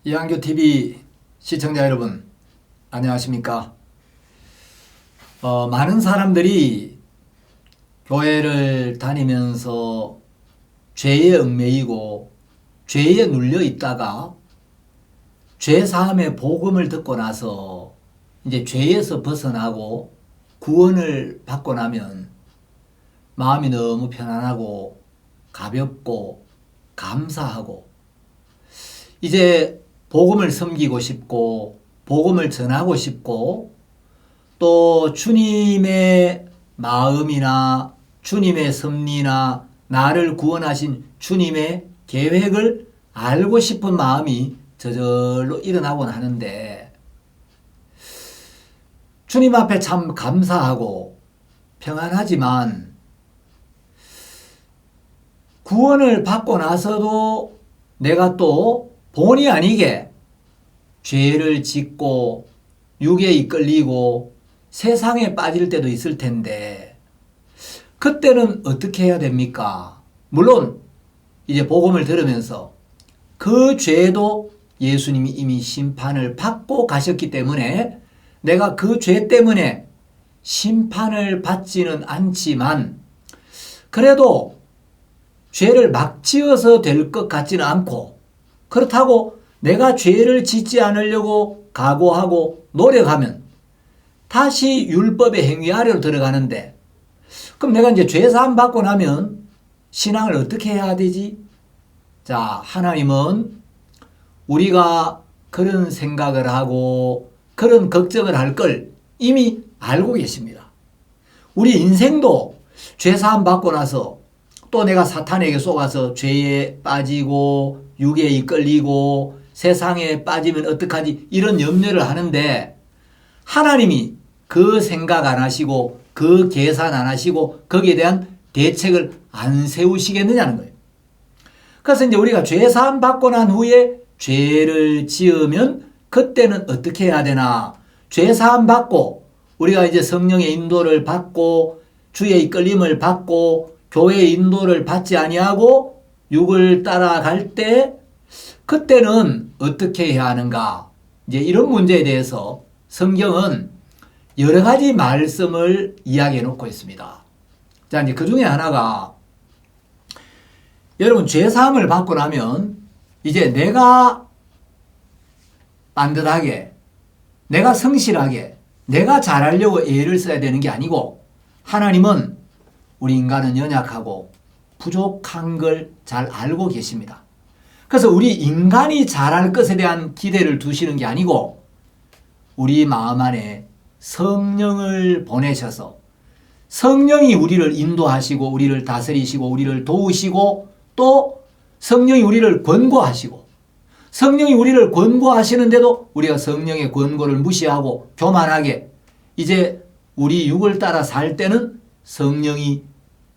이한교TV 시청자 여러분, 안녕하십니까? 많은 사람들이 교회를 다니면서 죄에 얽매이고 죄에 눌려 있다가 죄사함의 복음을 듣고 나서 이제 죄에서 벗어나고 구원을 받고 나면 마음이 너무 편안하고 가볍고 감사하고 이제 복음을 섬기고 싶고 복음을 전하고 싶고 또 주님의 마음이나 주님의 섭리나 나를 구원하신 주님의 계획을 알고 싶은 마음이 저절로 일어나곤 하는데 주님 앞에 참 감사하고 평안하지만 구원을 받고 나서도 내가 또 본의 아니게 죄를 짓고 육에 이끌리고 세상에 빠질 때도 있을 텐데 그때는 어떻게 해야 됩니까? 물론 이제 복음을 들으면서 그 죄도 예수님이 이미 심판을 받고 가셨기 때문에 내가 그 죄 때문에 심판을 받지는 않지만 그래도 죄를 막 지어서 될 것 같지는 않고 그렇다고 내가 죄를 짓지 않으려고 각오하고 노력하면 다시 율법의 행위 아래로 들어가는데 그럼 내가 이제 죄사함 받고 나면 신앙을 어떻게 해야 되지? 자, 하나님은 우리가 그런 생각을 하고 그런 걱정을 할 걸 이미 알고 계십니다. 우리 인생도 죄사함 받고 나서 또 내가 사탄에게 속아서 죄에 빠지고 육에 이끌리고 세상에 빠지면 어떡하지 이런 염려를 하는데 하나님이 그 생각 안 하시고 그 계산 안 하시고 거기에 대한 대책을 안 세우시겠느냐는 거예요. 그래서 이제 우리가 죄사함 받고 난 후에 죄를 지으면 그때는 어떻게 해야 되나? 죄사함 받고 우리가 이제 성령의 인도를 받고 주의 이끌림을 받고 교회의 인도를 받지 아니하고 육을 따라갈 때 그때는 어떻게 해야 하는가? 이제 이런 문제에 대해서 성경은 여러 가지 말씀을 이야기해 놓고 있습니다. 자, 이제 그 중에 하나가 여러분 죄사함을 받고 나면 이제 내가 반듯하게 내가 성실하게 내가 잘하려고 애를 써야 되는 게 아니고 하나님은 우리 인간은 연약하고 부족한 걸 잘 알고 계십니다. 그래서 우리 인간이 잘할 것에 대한 기대를 두시는 게 아니고 우리 마음 안에 성령을 보내셔서 성령이 우리를 인도하시고 우리를 다스리시고 우리를 도우시고 또 성령이 우리를 권고하시고 성령이 우리를 권고하시는데도 우리가 성령의 권고를 무시하고 교만하게 이제 우리 육을 따라 살 때는 성령이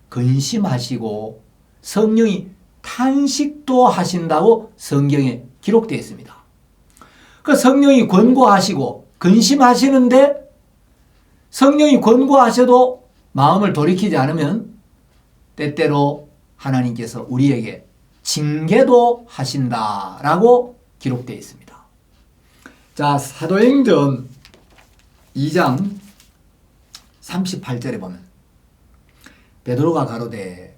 근심하시고 성령이 탄식도 하신다고 성경에 기록되어 있습니다. 그 성령이 권고하시고 근심하시는데 성령이 권고하셔도 마음을 돌이키지 않으면 때때로 하나님께서 우리에게 징계도 하신다라고 기록되어 있습니다. 자, 사도행전 2장 38절에 보면 베드로가 가로되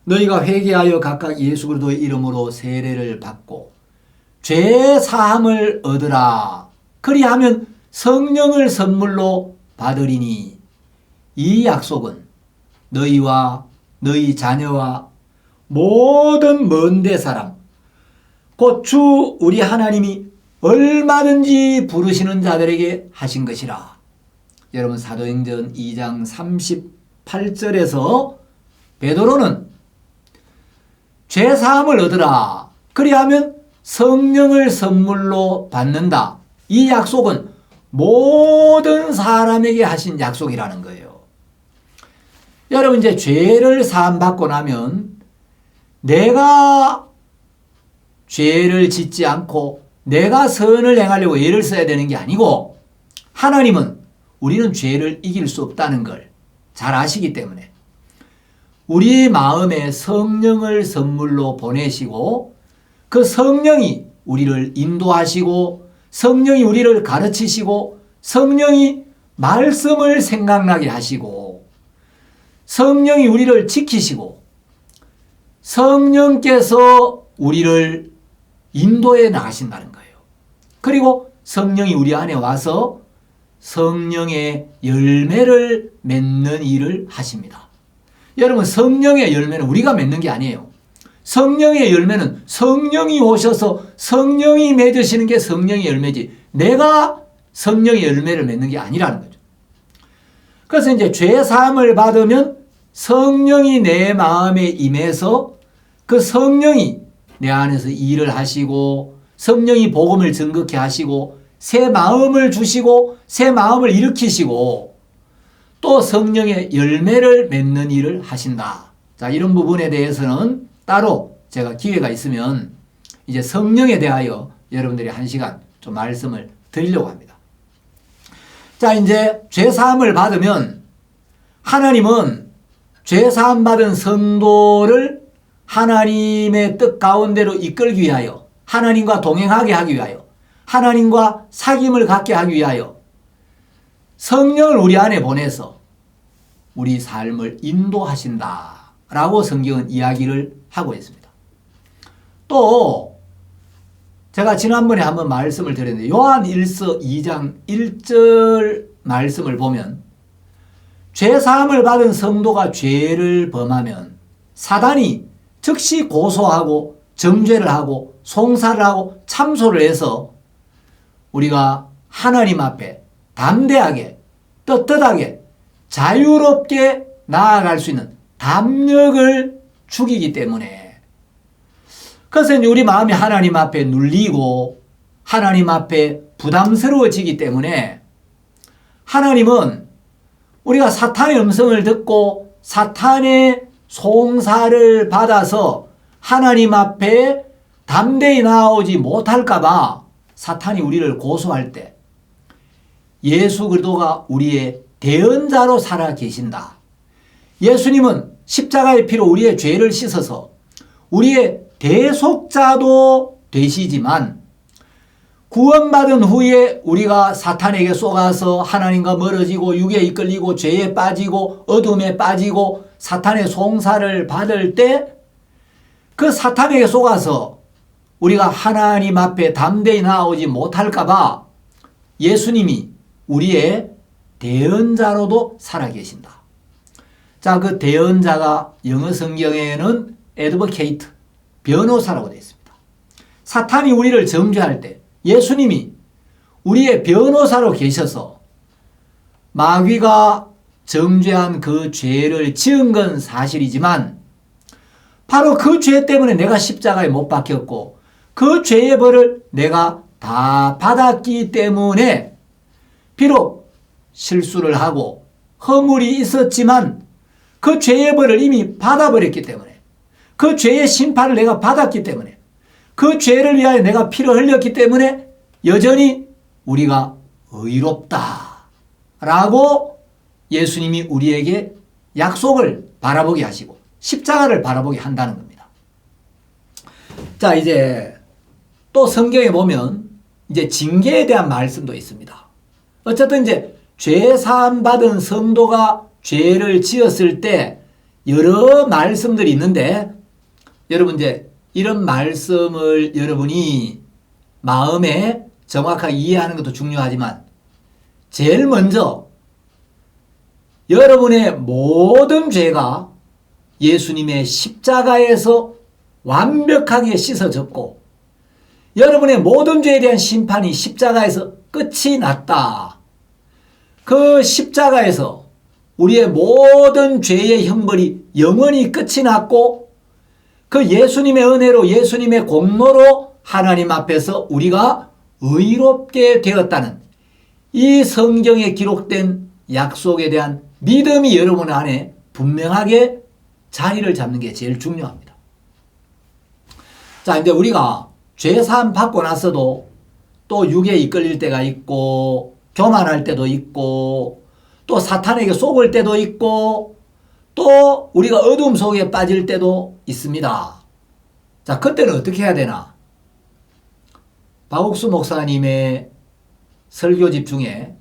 너희가 회개하여 각각 예수 그리스도의 이름으로 세례를 받고 죄 사함을 얻으라. 그리하면 성령을 선물로 받으리니 이 약속은 너희와 너희 자녀와 모든 먼데 사람 곧 주 우리 하나님이 얼마든지 부르시는 자들에게 하신 것이라. 여러분 사도행전 2장 38절에서 베드로는 죄사함을 얻으라. 그리하면 성령을 선물로 받는다. 이 약속은 모든 사람에게 하신 약속이라는 거예요. 여러분 이제 죄를 사함받고 나면 내가 죄를 짓지 않고 내가 선을 행하려고 애를 써야 되는 게 아니고 하나님은 우리는 죄를 이길 수 없다는 걸 잘 아시기 때문에 우리 마음에 성령을 선물로 보내시고 그 성령이 우리를 인도하시고 성령이 우리를 가르치시고 성령이 말씀을 생각나게 하시고 성령이 우리를 지키시고 성령께서 우리를 인도해 나가신다는 거예요. 그리고 성령이 우리 안에 와서 성령의 열매를 맺는 일을 하십니다. 여러분, 성령의 열매는 우리가 맺는 게 아니에요. 성령의 열매는 성령이 오셔서 성령이 맺으시는 게 성령의 열매지 내가 성령의 열매를 맺는 게 아니라는 거죠. 그래서 이제 죄사함을 받으면 성령이 내 마음에 임해서 그 성령이 내 안에서 일을 하시고 성령이 복음을 증거케 하시고 새 마음을 주시고 새 마음을 일으키시고 또 성령의 열매를 맺는 일을 하신다. 자, 이런 부분에 대해서는 따로 제가 기회가 있으면 이제 성령에 대하여 여러분들이 한 시간 좀 말씀을 드리려고 합니다. 자, 이제 죄사함을 받으면 하나님은 죄사함 받은 성도를 하나님의 뜻 가운데로 이끌기 위하여 하나님과 동행하게 하기 위하여 하나님과 사귐을 갖게 하기 위하여 성령을 우리 안에 보내서 우리 삶을 인도하신다라고 성경은 이야기를 하고 있습니다. 또 제가 지난번에 한번 말씀을 드렸는데 요한 1서 2장 1절 말씀을 보면 죄사함을 받은 성도가 죄를 범하면 사단이 즉시 고소하고 정죄를 하고 송사를 하고 참소를 해서 우리가 하나님 앞에 담대하게 떳떳하게 자유롭게 나아갈 수 있는 담력을 주기기 때문에 그래서 이제 우리 마음이 하나님 앞에 눌리고 하나님 앞에 부담스러워지기 때문에 하나님은 우리가 사탄의 음성을 듣고 사탄의 송사를 받아서 하나님 앞에 담대히 나아오지 못할까 봐 사탄이 우리를 고소할 때 예수 그리스도가 우리의 대언자로 살아 계신다. 예수님은 십자가의 피로 우리의 죄를 씻어서 우리의 대속자도 되시지만 구원받은 후에 우리가 사탄에게 속아서 하나님과 멀어지고 육에 이끌리고 죄에 빠지고 어둠에 빠지고 사탄의 송사를 받을 때 그 사탄에게 속아서 우리가 하나님 앞에 담대히 나아오지 못할까 봐 예수님이 우리의 대언자로도 살아계신다. 자, 그 대언자가 영어 성경에는 advocate, 변호사라고 되어 있습니다. 사탄이 우리를 정죄할 때 예수님이 우리의 변호사로 계셔서 마귀가 정죄한 그 죄를 지은 건 사실이지만 바로 그 죄 때문에 내가 십자가에 못 박혔고 그 죄의 벌을 내가 다 받았기 때문에 비록 실수를 하고 허물이 있었지만 그 죄의 벌을 이미 받아버렸기 때문에 그 죄의 심판을 내가 받았기 때문에 그 죄를 위하여 내가 피를 흘렸기 때문에 여전히 우리가 의롭다 라고 예수님이 우리에게 약속을 바라보게 하시고 십자가를 바라보게 한다는 겁니다. 자, 이제 또 성경에 보면 이제 징계에 대한 말씀도 있습니다. 어쨌든 이제 죄 사함 받은 성도가 죄를 지었을 때 여러 말씀들이 있는데 여러분 이제 이런 말씀을 여러분이 마음에 정확하게 이해하는 것도 중요하지만 제일 먼저 여러분의 모든 죄가 예수님의 십자가에서 완벽하게 씻어졌고 여러분의 모든 죄에 대한 심판이 십자가에서 끝이 났다. 그 십자가에서 우리의 모든 죄의 형벌이 영원히 끝이 났고 그 예수님의 은혜로 예수님의 공로로 하나님 앞에서 우리가 의롭게 되었다는 이 성경에 기록된 약속에 대한 믿음이 여러분 안에 분명하게 자리를 잡는 게 제일 중요합니다. 자, 이제 우리가 죄사함 받고 나서도 또 육에 이끌릴 때가 있고 교만할 때도 있고 또 사탄에게 속을 때도 있고 또 우리가 어둠 속에 빠질 때도 있습니다. 자, 그때는 어떻게 해야 되나? 박옥수 목사님의 설교집 중에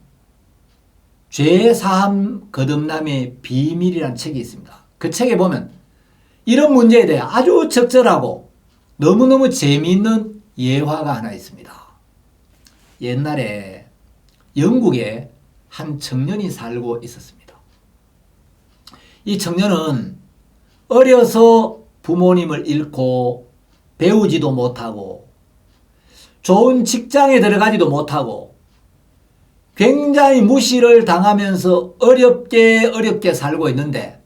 죄사함 거듭남의 비밀이라는 책이 있습니다. 그 책에 보면 이런 문제에 대해 아주 적절하고 너무너무 재미있는 예화가 하나 있습니다. 옛날에 영국에 한 청년이 살고 있었습니다. 이 청년은 어려서 부모님을 잃고 배우지도 못하고 좋은 직장에 들어가지도 못하고 굉장히 무시를 당하면서 어렵게 살고 있는데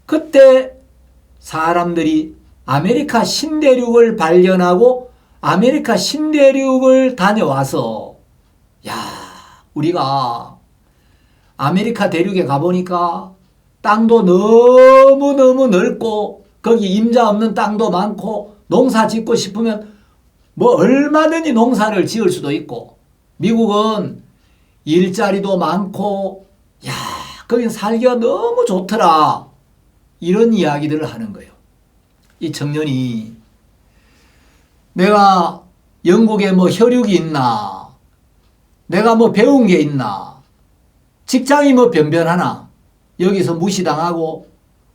그때 사람들이 아메리카 신대륙을 발견하고 아메리카 신대륙을 다녀와서 야, 우리가 아메리카 대륙에 가보니까 땅도 너무너무 넓고 거기 임자 없는 땅도 많고 농사 짓고 싶으면 뭐 얼마든지 농사를 지을 수도 있고 미국은 일자리도 많고 야, 거긴 살기가 너무 좋더라. 이런 이야기들을 하는 거예요. 이 청년이 내가 영국에 뭐 혈육이 있나? 내가 뭐 배운 게 있나? 직장이 뭐 변변하나? 여기서 무시당하고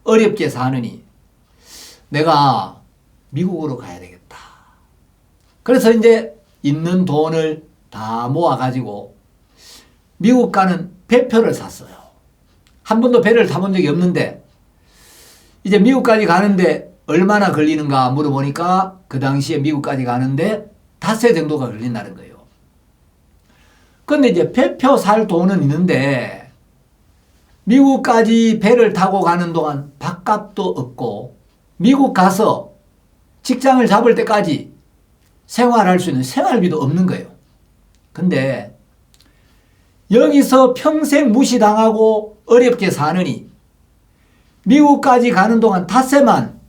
어렵게 사느니 내가 미국으로 가야 되겠다. 그래서 이제 있는 돈을 다 모아가지고 미국 가는 배표를 샀어요. 한 번도 배를 타본 적이 없는데 이제 미국까지 가는데 얼마나 걸리는가 물어보니까 그 당시에 미국까지 가는데 닷새 정도가 걸린다는 거예요. 근데 이제 배표 살 돈은 있는데 미국까지 배를 타고 가는 동안 밥값도 없고 미국 가서 직장을 잡을 때까지 생활할 수 있는 생활비도 없는 거예요. 근데 여기서 평생 무시당하고 어렵게 사느니 미국까지 가는 동안 닷새만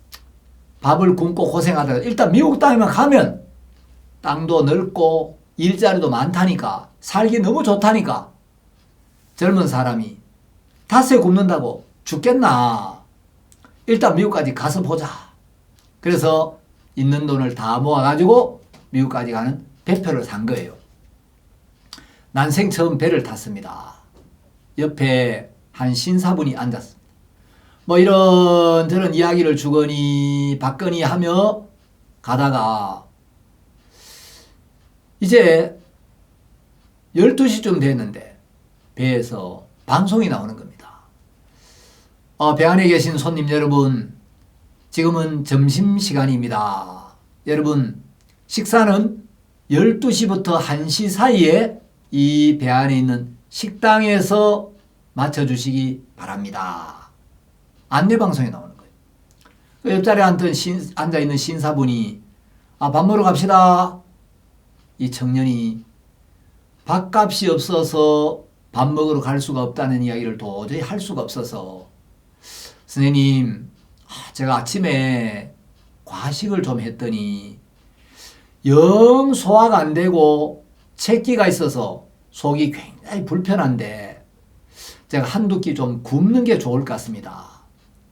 밥을 굶고 고생하다가 일단 미국 땅에만 가면 땅도 넓고 일자리도 많다니까 살기 너무 좋다니까 젊은 사람이 닷새 굶는다고 죽겠나. 일단 미국까지 가서 보자. 그래서 있는 돈을 다 모아가지고 미국까지 가는 배표를 산 거예요. 난생 처음 배를 탔습니다. 옆에 한 신사분이 앉았습니다. 뭐 이런저런 이야기를 주거니 받거니 하며 가다가 이제 12시쯤 됐는데 배에서 방송이 나오는 겁니다. 배 안에 계신 손님 여러분, 지금은 점심시간입니다. 여러분, 식사는 12시부터 1시 사이에 이 배 안에 있는 식당에서 맞춰주시기 바랍니다. 안내방송에 나오는 거예요. 그 옆자리에 앉아있는 신사분이 밥 먹으러 갑시다. 이 청년이 밥값이 없어서 밥 먹으러 갈 수가 없다는 이야기를 도저히 할 수가 없어서 선생님, 제가 아침에 과식을 좀 했더니 영 소화가 안 되고 채기가 있어서 속이 굉장히 불편한데 제가 한두 끼 좀 굶는 게 좋을 것 같습니다.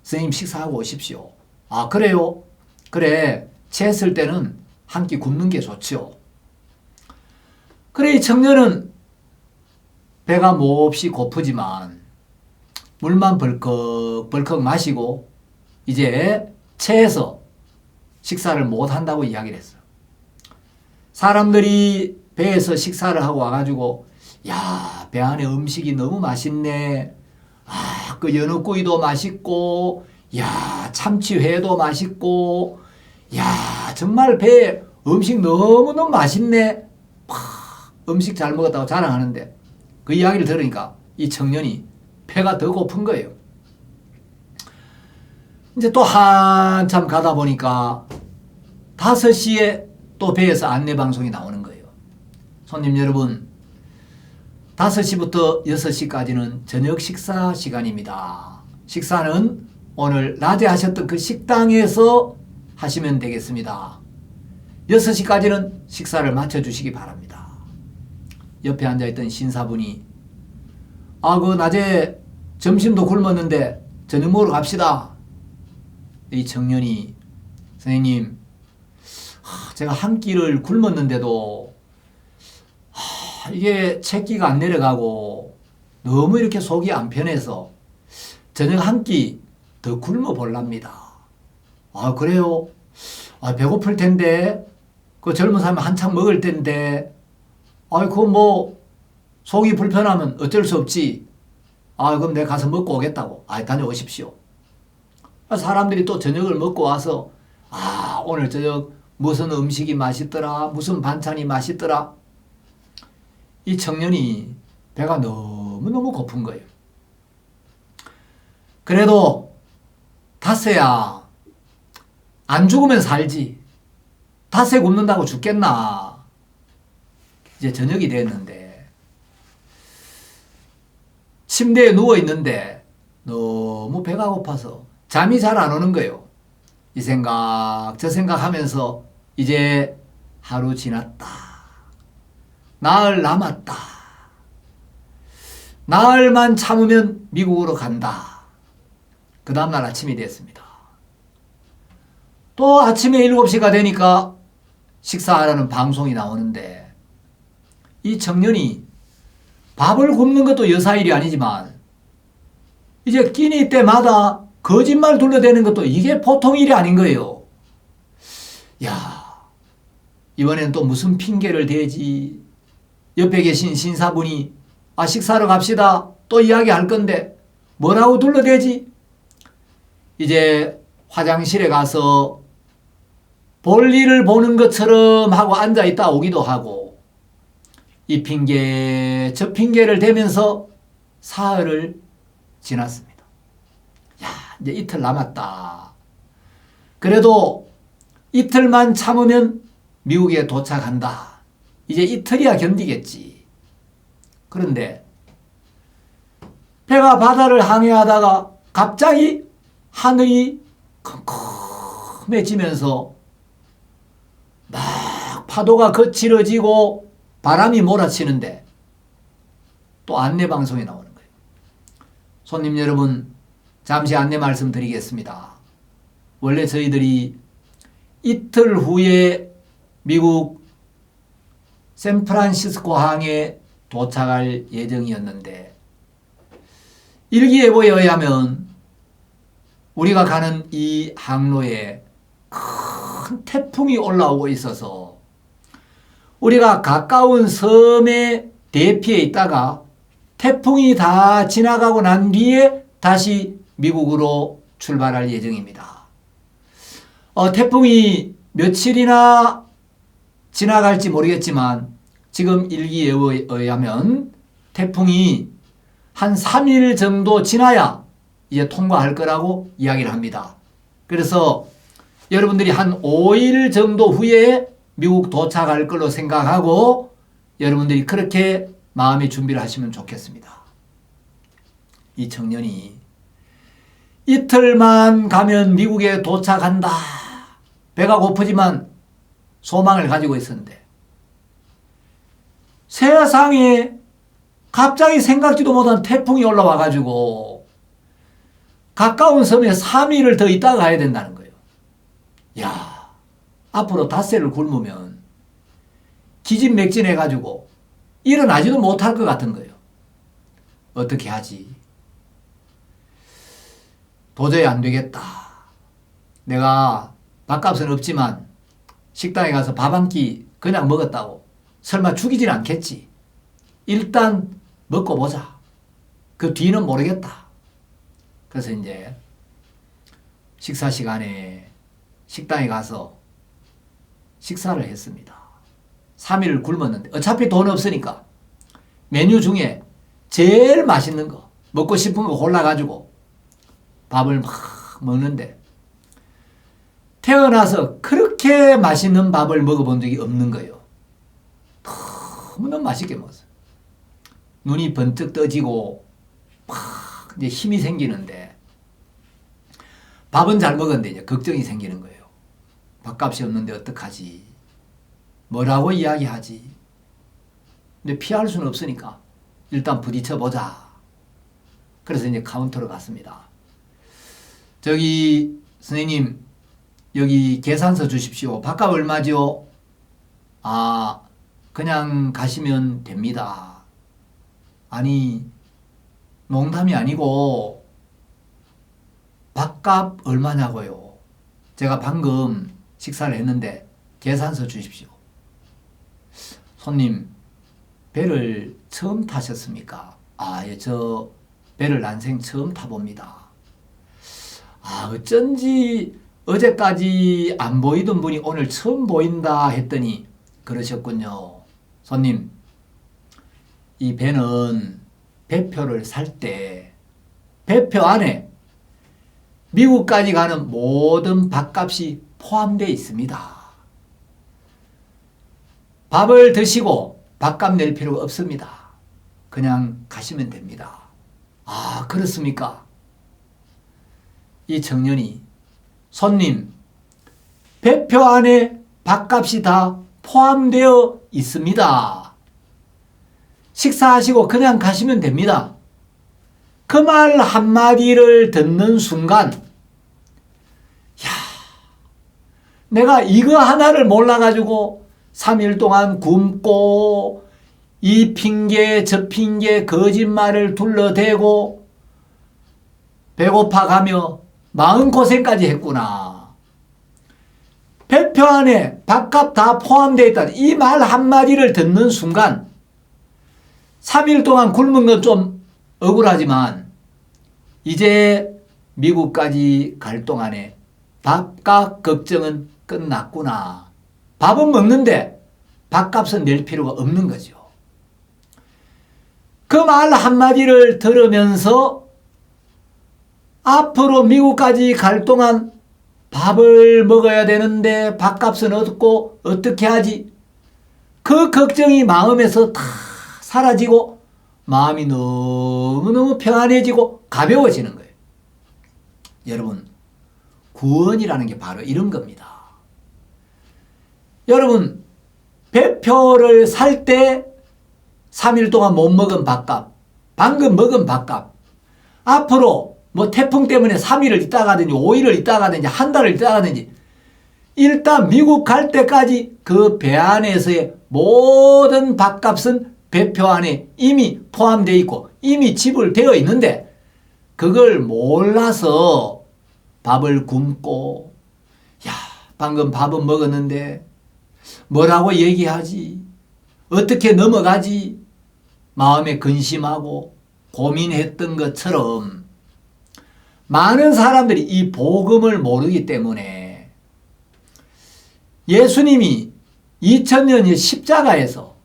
선생님 식사하고 오십시오. 아, 그래요? 그래, 채했을 때는 한 끼 굶는 게 좋죠. 그래, 이 청년은 배가 몹시 고프지만 물만 벌컥벌컥 마시고 이제 체해서 식사를 못 한다고 이야기를 했어요. 사람들이 배에서 식사를 하고 와가지고 야, 배 안에 음식이 너무 맛있네. 그 연어구이도 맛있고 야, 참치회도 맛있고 야, 정말 배에 음식 너무너무 맛있네. 음식 잘 먹었다고 자랑하는데 그 이야기를 들으니까 이 청년이 배가 더 고픈 거예요. 이제 또 한참 가다 보니까 5시에 또 배에서 안내방송이 나오는 거예요. 손님 여러분, 5시부터 6시까지는 저녁 식사 시간입니다. 식사는 오늘 낮에 하셨던 그 식당에서 하시면 되겠습니다. 6시까지는 식사를 마쳐주시기 바랍니다. 옆에 앉아있던 신사분이 그 낮에 점심도 굶었는데 저녁 먹으러 갑시다. 이 청년이 선생님, 제가 한 끼를 굶었는데도 이게 채끼가 안 내려가고 너무 이렇게 속이 안 편해서 저녁 한 끼 더 굶어 볼랍니다. 그래요? 배고플 텐데 그 젊은 사람이 한창 먹을 텐데 그거 뭐 속이 불편하면 어쩔 수 없지. 그럼 내가 가서 먹고 오겠다고. 다녀오십시오. 사람들이 또 저녁을 먹고 와서 오늘 저녁 무슨 음식이 맛있더라, 무슨 반찬이 맛있더라. 이 청년이 배가 너무너무 고픈 거예요. 그래도 닷새야, 안 죽으면 살지. 닷새 굶는다고 죽겠나. 이제 저녁이 됐는데 침대에 누워있는데 너무 배가 고파서 잠이 잘 안 오는 거예요. 이 생각 저 생각하면서 이제 하루 지났다. 나흘 남았다. 나흘만 참으면 미국으로 간다. 그 다음날 아침이 됐습니다. 또 아침에 7시가 되니까 식사하라는 방송이 나오는데 이 청년이 밥을 굽는 것도 여사일이 아니지만 이제 끼니 때마다 거짓말 둘러대는 것도 이게 보통 일이 아닌 거예요. 이번엔 또 무슨 핑계를 대지. 옆에 계신 신사분이 식사하러 갑시다 또 이야기할 건데 뭐라고 둘러대지. 이제 화장실에 가서 볼일을 보는 것처럼 하고 앉아있다 오기도 하고 이 핑계 저 핑계를 대면서 사흘을 지났습니다. 이제 이틀 남았다. 그래도 이틀만 참으면 미국에 도착한다. 이제 이틀이야 견디겠지. 그런데 배가 바다를 항해하다가 갑자기 하늘이 컴컴해지면서 막 파도가 거칠어지고 바람이 몰아치는데 또 안내방송이 나오는 거예요. 손님 여러분, 잠시 안내 말씀드리겠습니다. 원래 저희들이 이틀 후에 미국 샌프란시스코 항에 도착할 예정이었는데 일기예보에 의하면 우리가 가는 이 항로에 큰 태풍이 올라오고 있어서 우리가 가까운 섬에 대피해 있다가 태풍이 다 지나가고 난 뒤에 다시 미국으로 출발할 예정입니다. 태풍이 며칠이나 지나갈지 모르겠지만 지금 일기예보에 의하면 태풍이 한 3일 정도 지나야 이제 통과할 거라고 이야기를 합니다. 그래서 여러분들이 한 5일 정도 후에 미국 도착할 걸로 생각하고 여러분들이 그렇게 마음의 준비를 하시면 좋겠습니다. 이 청년이 이틀만 가면 미국에 도착한다. 배가 고프지만 소망을 가지고 있었는데 세상에 갑자기 생각지도 못한 태풍이 올라와 가지고 가까운 섬에 3일을 더 있다가 가야 된다는 거예요. 앞으로 닷새를 굶으면 기진맥진해 가지고 일어나지도 못할 것 같은 거예요. 어떻게 하지? 도저히 안 되겠다. 내가 밥값은 없지만 식당에 가서 밥 한 끼 그냥 먹었다고 설마 죽이진 않겠지. 일단 먹고 보자. 그 뒤는 모르겠다. 그래서 이제 식사 시간에 식당에 가서 식사를 했습니다. 3일 굶었는데 어차피 돈 없으니까 메뉴 중에 제일 맛있는 거 먹고 싶은 거 골라가지고 밥을 막 먹는데 태어나서 그렇게 맛있는 밥을 먹어본 적이 없는 거예요. 너무너무 맛있게 먹었어요. 눈이 번쩍 떠지고 막 이제 힘이 생기는데 밥은 잘 먹었는데 이제 걱정이 생기는 거예요. 밥값이 없는데 어떡하지? 뭐라고 이야기하지? 근데 피할 수는 없으니까 일단 부딪혀보자. 그래서 이제 카운터로 갔습니다. 저기 선생님 여기 계산서 주십시오. 밥값 얼마죠? 아, 그냥 가시면 됩니다. 아니, 농담이 아니고 밥값 얼마냐고요. 제가 방금 식사를 했는데 계산서 주십시오. 손님, 배를 처음 타셨습니까? 아, 예, 저 배를 난생 처음 타봅니다. 아, 어쩐지 어제까지 안 보이던 분이 오늘 처음 보인다 했더니 그러셨군요. 손님, 이 배는 배표를 살 때 배표 안에 미국까지 가는 모든 밥값이 포함되어 있습니다. 밥을 드시고 밥값 낼 필요가 없습니다. 그냥 가시면 됩니다. 아, 그렇습니까? 이 청년이 손님, 배표 안에 밥값이 다 포함되어 있습니다. 식사하시고 그냥 가시면 됩니다. 그 말 한마디를 듣는 순간, 야, 내가 이거 하나를 몰라가지고 3일 동안 굶고 이 핑계 저 핑계 거짓말을 둘러대고 배고파가며 마음고생까지 했구나. 배표 안에 밥값 다 포함되어 있다는 이 말 한마디를 듣는 순간 3일 동안 굶은 건 좀 억울하지만 이제 미국까지 갈 동안에 밥값 걱정은 끝났구나. 밥은 먹는데 밥값은 낼 필요가 없는 거죠. 그 말 한마디를 들으면서 앞으로 미국까지 갈 동안 밥을 먹어야 되는데 밥값은 없고 어떻게 하지? 그 걱정이 마음에서 다 사라지고 마음이 너무너무 평안해지고 가벼워지는 거예요. 여러분, 구원이라는 게 바로 이런 겁니다. 여러분, 배표를 살 때 3일 동안 못 먹은 밥값, 방금 먹은 밥값, 앞으로 뭐 태풍 때문에 3일을 있다 가든지 5일을 있다 가든지 한 달을 있다 가든지 일단 미국 갈 때까지 그 배 안에서의 모든 밥값은 배표 안에 이미 포함되어 있고 이미 지불되어 있는데 그걸 몰라서 밥을 굶고 야, 방금 밥은 먹었는데 뭐라고 얘기하지? 어떻게 넘어가지? 마음에 근심하고 고민했던 것처럼 많은 사람들이 이 복음을 모르기 때문에 예수님이 2000년의 십자가에서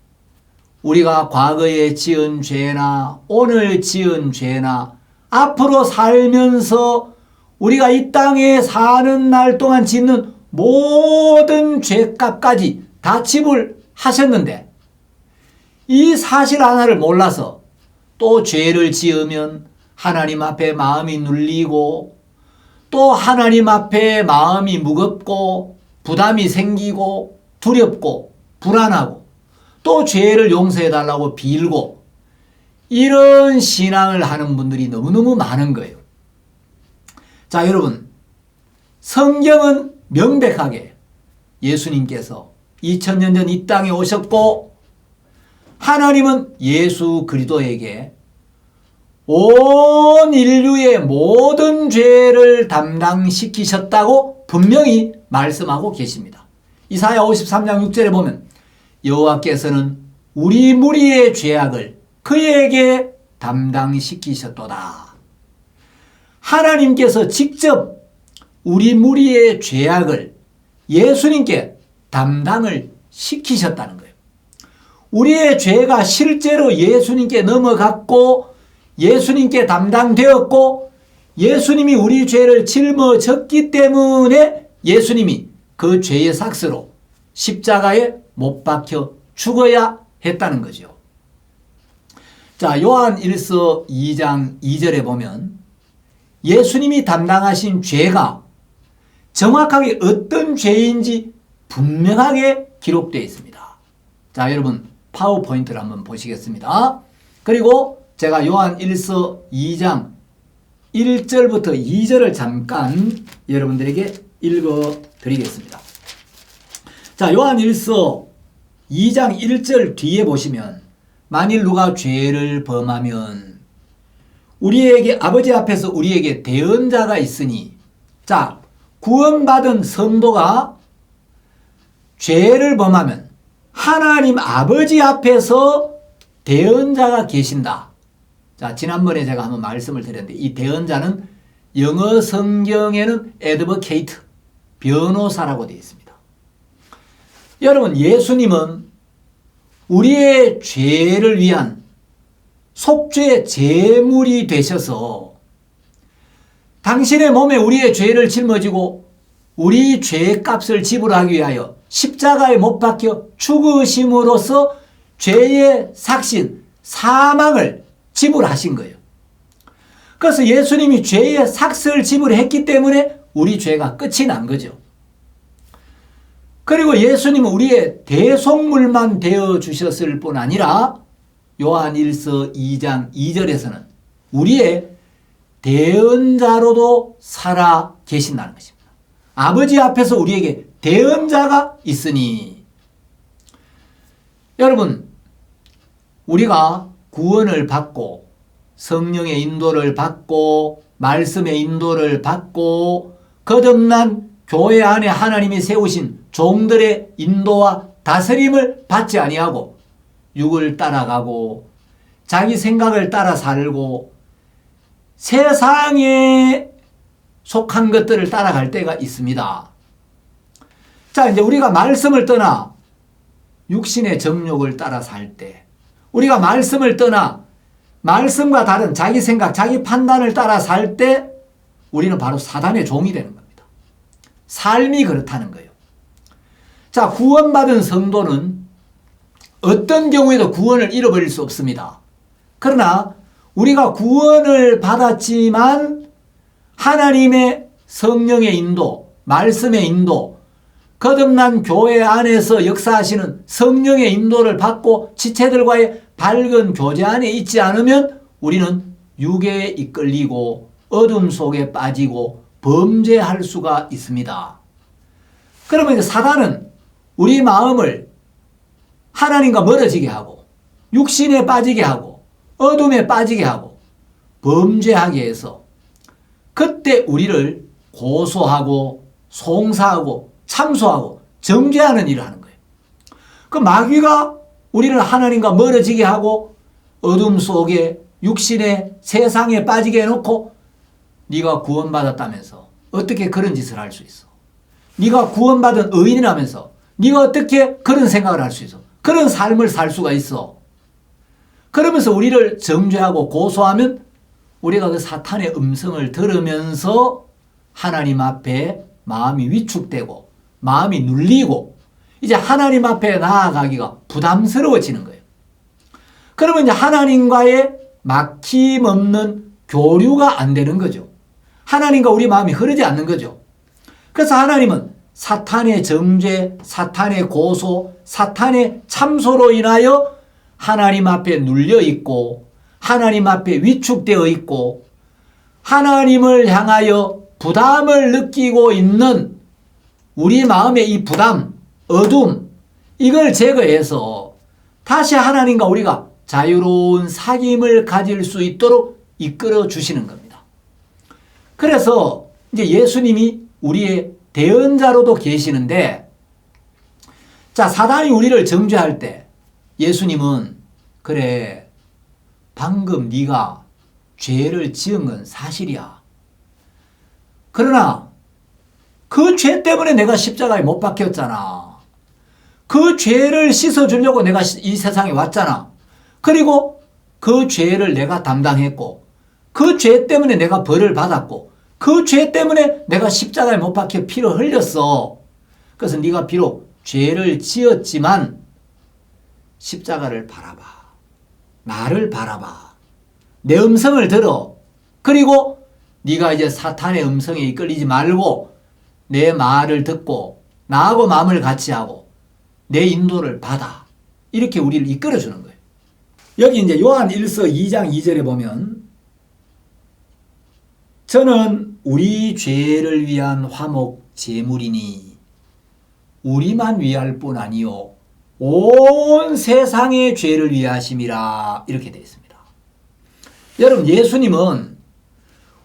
우리가 과거에 지은 죄나 오늘 지은 죄나 앞으로 살면서 우리가 이 땅에 사는 날 동안 짓는 모든 죄값까지 다 지불하셨는데 이 사실 하나를 몰라서 또 죄를 지으면 하나님 앞에 마음이 눌리고 또 하나님 앞에 마음이 무겁고 부담이 생기고 두렵고 불안하고 또 죄를 용서해달라고 빌고 이런 신앙을 하는 분들이 너무너무 많은 거예요. 자, 여러분, 성경은 명백하게 예수님께서 2000년 전 이 땅에 오셨고 하나님은 예수 그리스도에게 온 인류의 모든 죄를 담당시키셨다고 분명히 말씀하고 계십니다. 이사야 53장 6절에 보면 여호와께서는 우리 무리의 죄악을 그에게 담당시키셨도다. 하나님께서 직접 우리 무리의 죄악을 예수님께 담당을 시키셨다는 거예요. 우리의 죄가 실제로 예수님께 넘어갔고 예수님께 담당되었고 예수님이 우리 죄를 짊어졌기 때문에 예수님이 그 죄의 삭스로 십자가에 못 박혀 죽어야 했다는 거죠. 자, 요한 1서 2장 2절에 보면 예수님이 담당하신 죄가 정확하게 어떤 죄인지 분명하게 기록되어 있습니다. 자, 여러분 파워포인트를 한번 보시겠습니다. 그리고 제가 요한 1서 2장 1절부터 2절을 잠깐 여러분들에게 읽어 드리겠습니다. 자, 요한일서 2장 1절 뒤에 보시면 만일 누가 죄를 범하면 우리에게 아버지 앞에서 우리에게 대언자가 있으니, 자, 구원받은 성도가 죄를 범하면 하나님 아버지 앞에서 대언자가 계신다. 자, 지난번에 제가 한번 말씀을 드렸는데 이 대언자는 영어 성경에는 advocate, 변호사라고 되어 있습니다. 여러분, 예수님은 우리의 죄를 위한 속죄 제물이 되셔서 당신의 몸에 우리의 죄를 짊어지고 우리 죄의 값을 지불하기 위하여 십자가에 못 박혀 죽으심으로써 죄의 삭신, 사망을 지불하신 거예요. 그래서 예수님이 죄의 삭스를 지불했기 때문에 우리 죄가 끝이 난 거죠. 그리고 예수님은 우리의 대속물만 되어 주셨을 뿐 아니라 요한일서 2장 2절에서는 우리의 대언자로도 살아 계신다는 것입니다. 아버지 앞에서 우리에게 대언자가 있으니, 여러분, 우리가 구원을 받고 성령의 인도를 받고 말씀의 인도를 받고 거듭난 교회 안에 하나님이 세우신 종들의 인도와 다스림을 받지 아니하고 육을 따라가고 자기 생각을 따라 살고 세상에 속한 것들을 따라갈 때가 있습니다. 자, 이제 우리가 말씀을 떠나 육신의 정욕을 따라 살 때, 우리가 말씀을 떠나 말씀과 다른 자기 생각, 자기 판단을 따라 살 때 우리는 바로 사단의 종이 되는 겁니다. 삶이 그렇다는 거예요. 자, 구원받은 성도는 어떤 경우에도 구원을 잃어버릴 수 없습니다. 그러나 우리가 구원을 받았지만 하나님의 성령의 인도, 말씀의 인도, 거듭난 교회 안에서 역사하시는 성령의 인도를 받고 지체들과의 밝은 교제 안에 있지 않으면 우리는 육에 이끌리고 어둠 속에 빠지고 범죄할 수가 있습니다. 그러면 이제 사단은 우리 마음을 하나님과 멀어지게 하고 육신에 빠지게 하고 어둠에 빠지게 하고 범죄하게 해서 그때 우리를 고소하고 송사하고 참소하고 정죄하는 일을 하는 거예요. 그 마귀가 우리를 하나님과 멀어지게 하고 어둠 속에 육신의 세상에 빠지게 해놓고 네가 구원받았다면서 어떻게 그런 짓을 할 수 있어? 네가 구원받은 의인이라면서 네가 어떻게 그런 생각을 할 수 있어? 그런 삶을 살 수가 있어? 그러면서 우리를 정죄하고 고소하면 우리가 그 사탄의 음성을 들으면서 하나님 앞에 마음이 위축되고 마음이 눌리고 이제 하나님 앞에 나아가기가 부담스러워지는 거예요. 그러면 이제 하나님과의 막힘없는 교류가 안 되는 거죠. 하나님과 우리 마음이 흐르지 않는 거죠. 그래서 하나님은 사탄의 정죄, 사탄의 고소, 사탄의 참소로 인하여 하나님 앞에 눌려 있고 하나님 앞에 위축되어 있고 하나님을 향하여 부담을 느끼고 있는 우리 마음의 이 부담, 어둠, 이걸 제거해서 다시 하나님과 우리가 자유로운 사귐을 가질 수 있도록 이끌어 주시는 겁니다. 그래서 이제 예수님이 우리의 대언자로도 계시는데, 자, 사단이 우리를 정죄할 때 예수님은 그래, 방금 네가 죄를 지은 건 사실이야. 그러나 그 죄 때문에 내가 십자가에 못 박혔잖아. 그 죄를 씻어주려고 내가 이 세상에 왔잖아. 그리고 그 죄를 내가 담당했고 그 죄 때문에 내가 벌을 받았고 그 죄 때문에 내가 십자가에 못 박혀 피를 흘렸어. 그래서 네가 비록 죄를 지었지만 십자가를 바라봐. 나를 바라봐. 내 음성을 들어. 그리고 네가 이제 사탄의 음성에 이끌리지 말고 내 말을 듣고 나하고 마음을 같이 하고 내 인도를 받아. 이렇게 우리를 이끌어주는 거예요. 여기 이제 요한 1서 2장 2절에 보면 저는 우리 죄를 위한 화목 제물이니 우리만 위할 뿐 아니요 온 세상의 죄를 위하심이라 이렇게 되어 있습니다. 여러분 예수님은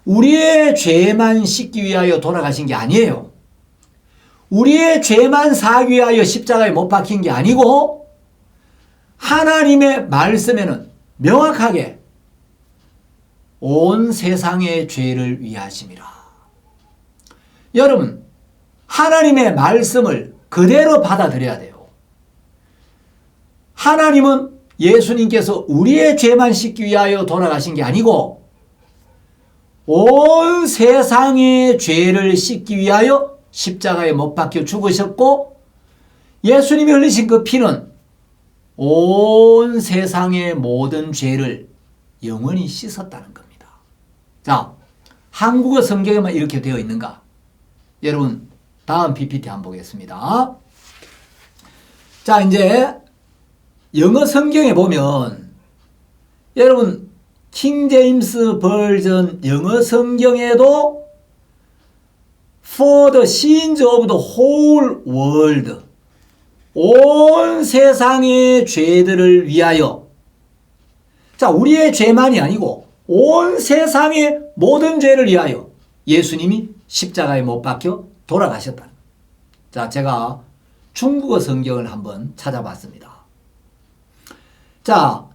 우리의 죄만 씻기 위하여 돌아가신 게 아니에요. 우리의 죄만 사기 위하여 십자가에 못 박힌 게 아니고 하나님의 말씀에는 명확하게 온 세상의 죄를 위하심이라. 여러분 하나님의 말씀을 그대로 받아들여야 돼요. 하나님은 예수님께서 우리의 죄만 씻기 위하여 돌아가신 게 아니고 온 세상의 죄를 씻기 위하여 십자가에 못 박혀 죽으셨고 예수님이 흘리신 그 피는 온 세상의 모든 죄를 영원히 씻었다는 겁니다. 자, 한국어 성경에만 이렇게 되어 있는가? 여러분 다음 PPT 한번 보겠습니다. 자, 이제 영어 성경에 보면 여러분 킹 제임스 버전 영어 성경에도 For the sins of the whole world 온 세상의 죄들을 위하여 자 우리의 죄만이 아니고 온 세상의 모든 죄를 위하여 예수님이 십자가에 못 박혀 돌아가셨다. 자 제가 중국어 성경을 한번 찾아봤습니다. 자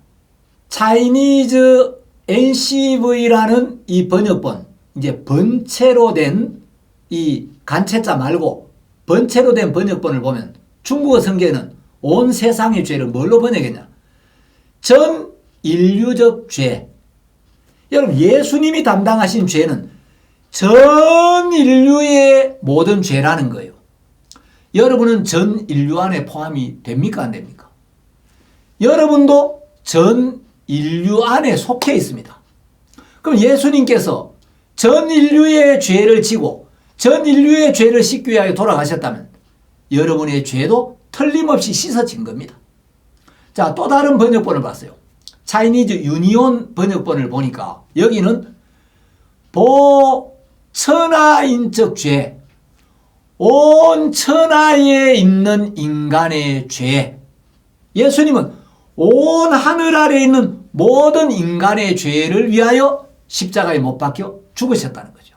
차이니즈 NCV라는 이 번역본 이제 번체로 된 이 간체자 말고 번체로 된 번역본을 보면 중국어 성경에는 온 세상의 죄를 뭘로 번역했냐? 전 인류적 죄. 여러분 예수님이 담당하신 죄는 전 인류의 모든 죄라는 거예요. 여러분은 전 인류 안에 포함이 됩니까? 안 됩니까? 여러분도 전 인류 안에 속해 있습니다. 그럼 예수님께서 전 인류의 죄를 지고 전 인류의 죄를 씻기 위하여 돌아가셨다면 여러분의 죄도 틀림없이 씻어진 겁니다. 자, 또 다른 번역본을 봤어요. 차이니즈 유니온 번역본을 보니까 여기는 보천하인적 죄, 온 천하에 있는 인간의 죄. 예수님은 온 하늘 아래에 있는 모든 인간의 죄를 위하여 십자가에 못 박혀 죽으셨다는 거죠.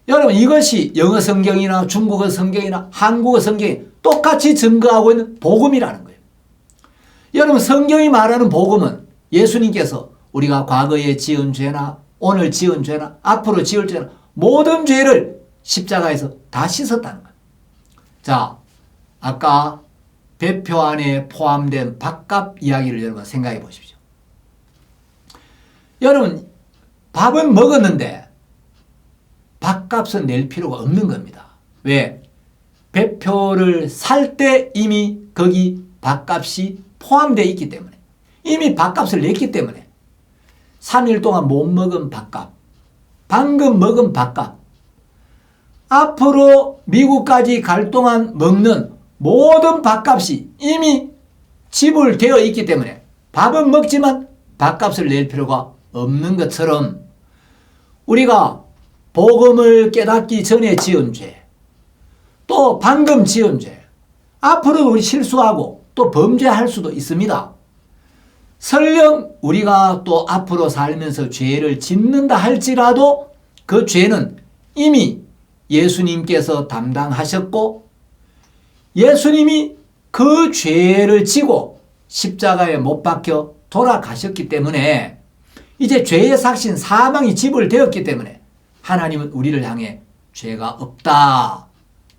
여러분 이것이 영어 성경이나 중국어 성경이나 한국어 성경이 똑같이 증거하고 있는 복음이라는 거예요. 여러분 성경이 말하는 복음은 예수님께서 우리가 과거에 지은 죄나 오늘 지은 죄나 앞으로 지을 죄나 모든 죄를 십자가에서 다 씻었다는 거예요. 자, 아까 배표 안에 포함된 밥값 이야기를 여러분 생각해 보십시오. 여러분 밥은 먹었는데 밥값은 낼 필요가 없는 겁니다. 왜? 배표를 살 때 이미 거기 밥값이 포함되어 있기 때문에 이미 밥값을 냈기 때문에 3일 동안 못 먹은 밥값, 방금 먹은 밥값, 앞으로 미국까지 갈 동안 먹는 모든 밥값이 이미 지불되어 있기 때문에 밥은 먹지만 밥값을 낼 필요가 없는 것처럼 우리가 복음을 깨닫기 전에 지은 죄, 또 방금 지은 죄, 앞으로도 우리 실수하고 또 범죄할 수도 있습니다. 설령 우리가 또 앞으로 살면서 죄를 짓는다 할지라도 그 죄는 이미 예수님께서 담당하셨고 예수님이 그 죄를 지고 십자가에 못 박혀 돌아가셨기 때문에 이제 죄의 삭신 사망이 지불되었기 때문에 하나님은 우리를 향해 죄가 없다,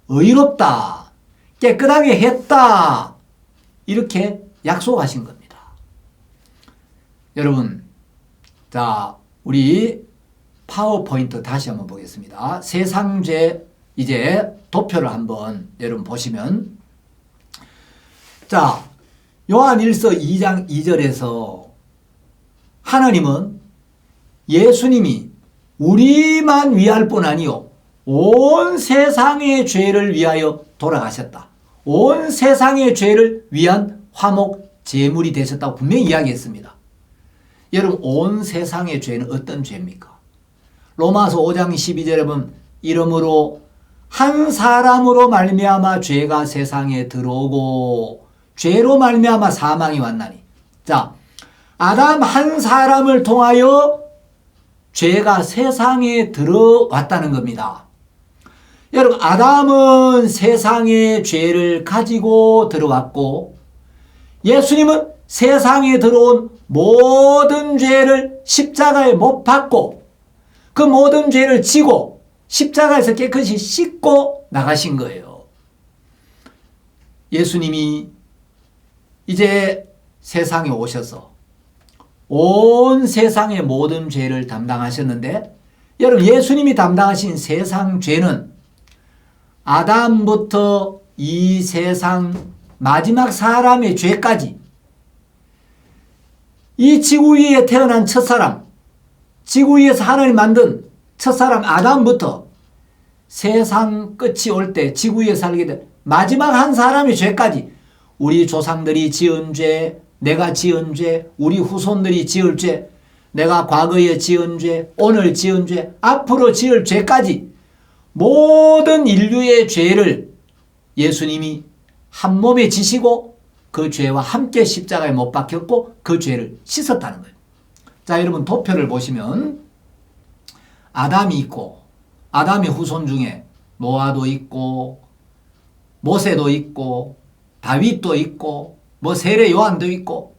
의롭다, 깨끗하게 했다 이렇게 약속하신 겁니다. 여러분 자 우리 파워포인트 다시 한번 보겠습니다. 세상죄 이제 도표를 한번 여러분 보시면 자 요한일서 2장 2절에서 하나님은 예수님이 우리만 위할 뿐 아니요 온 세상의 죄를 위하여 돌아가셨다. 온 세상의 죄를 위한 화목 제물이 되셨다고 분명히 이야기했습니다. 여러분 온 세상의 죄는 어떤 죄입니까? 로마서 5장 12절에 보면 이러므로 한 사람으로 말미암아 죄가 세상에 들어오고 죄로 말미암아 사망이 왔나니. 자, 아담 한 사람을 통하여 죄가 세상에 들어왔다는 겁니다. 여러분, 아담은 세상에 죄를 가지고 들어왔고 예수님은 세상에 들어온 모든 죄를 십자가에 못 박고 그 모든 죄를 지고 십자가에서 깨끗이 씻고 나가신 거예요. 예수님이 이제 세상에 오셔서 온 세상의 모든 죄를 담당하셨는데, 여러분, 예수님이 담당하신 세상 죄는 아담부터 이 세상 마지막 사람의 죄까지, 이 지구 위에 태어난 첫사람, 지구 위에서 하나님 만든 첫사람 아담부터 세상 끝이 올 때 지구 위에 살게 될 마지막 한 사람의 죄까지, 우리 조상들이 지은 죄, 내가 지은 죄, 우리 후손들이 지을 죄, 내가 과거에 지은 죄, 오늘 지은 죄, 앞으로 지을 죄까지 모든 인류의 죄를 예수님이 한 몸에 지시고 그 죄와 함께 십자가에 못 박혔고 그 죄를 씻었다는 거예요. 자, 여러분, 도표를 보시면 아담이 있고 아담의 후손 중에 노아도 있고 모세도 있고 다윗도 있고 세례 요한도 있고,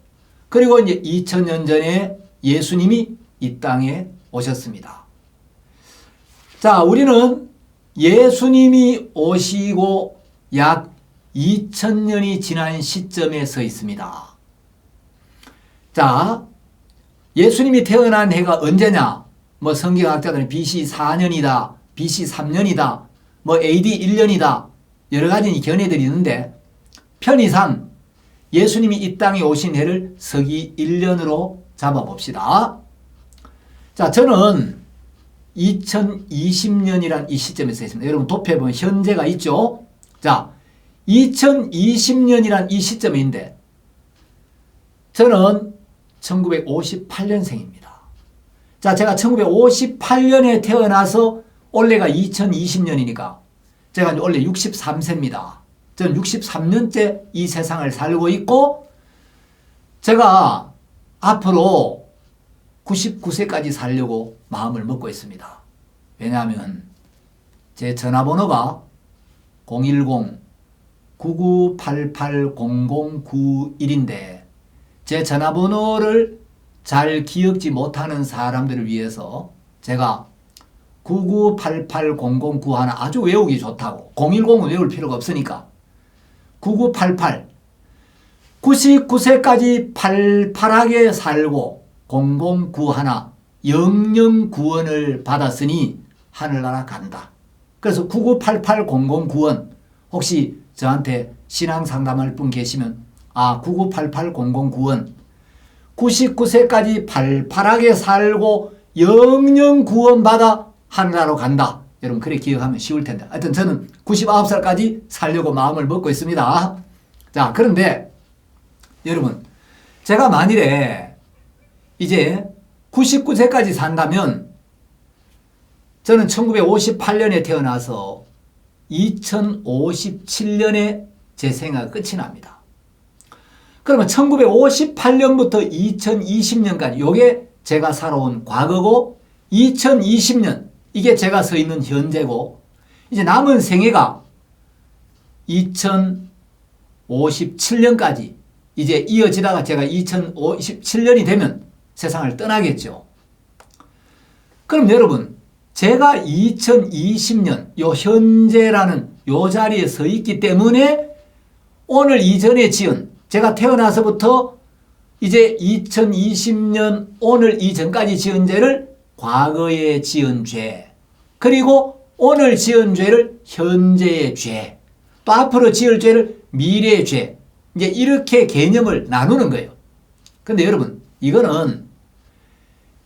그리고 이제 2000년 전에 예수님이 이 땅에 오셨습니다. 자, 우리는 예수님이 오시고 약 2000년이 지난 시점에 서 있습니다. 자, 예수님이 태어난 해가 언제냐? 성경학자들은 BC 4년이다, BC 3년이다, AD 1년이다, 여러 가지 견해들이 있는데, 편의상 예수님이 이 땅에 오신 해를 서기 1년으로 잡아봅시다. 자, 저는 2020년이란 이 시점에 서 있습니다. 여러분, 도표에 보면 현재가 있죠? 자, 2020년이란 이 시점인데, 저는 1958년생입니다. 자, 제가 1958년에 태어나서 올해가 2020년이니까 제가 원래 63세입니다. 저는 63년째 이 세상을 살고 있고, 제가 앞으로 99세까지 살려고 마음을 먹고 있습니다. 왜냐하면 제 전화번호가 010-9988-0091인데 제 전화번호를 잘 기억지 못하는 사람들을 위해서 제가 9988-0091 아주 외우기 좋다고, 010은 외울 필요가 없으니까 9988, 99세까지 팔팔하게 살고 0091 영영구원을 받았으니 하늘나라 간다. 그래서 9988-0091 혹시 저한테 신앙 상담할 분 계시면 9988-0091 99세까지 팔팔하게 살고 영영 구원받아 하늘나라로 간다. 여러분, 그래 기억하면 쉬울 텐데. 하여튼 저는 99살까지 살려고 마음을 먹고 있습니다. 자, 그런데 여러분, 제가 만일에 이제 99세까지 산다면 저는 1958년에 태어나서 2057년에 제 생애가 끝이 납니다. 그러면 1958년부터 2020년까지 요게 제가 살아온 과거고, 2020년 이게 제가 서 있는 현재고, 이제 남은 생애가 2057년까지 이제 이어지다가 제가 2057년이 되면 세상을 떠나겠죠. 그럼 여러분, 제가 2020년 요 현재라는 요 자리에 서 있기 때문에 오늘 이전에 지은, 제가 태어나서부터 이제 2020년 오늘 이전까지 지은 죄를 과거에 지은 죄, 그리고 오늘 지은 죄를 현재의 죄, 또 앞으로 지을 죄를 미래의 죄, 이제 이렇게 개념을 나누는 거예요. 근데 여러분, 이거는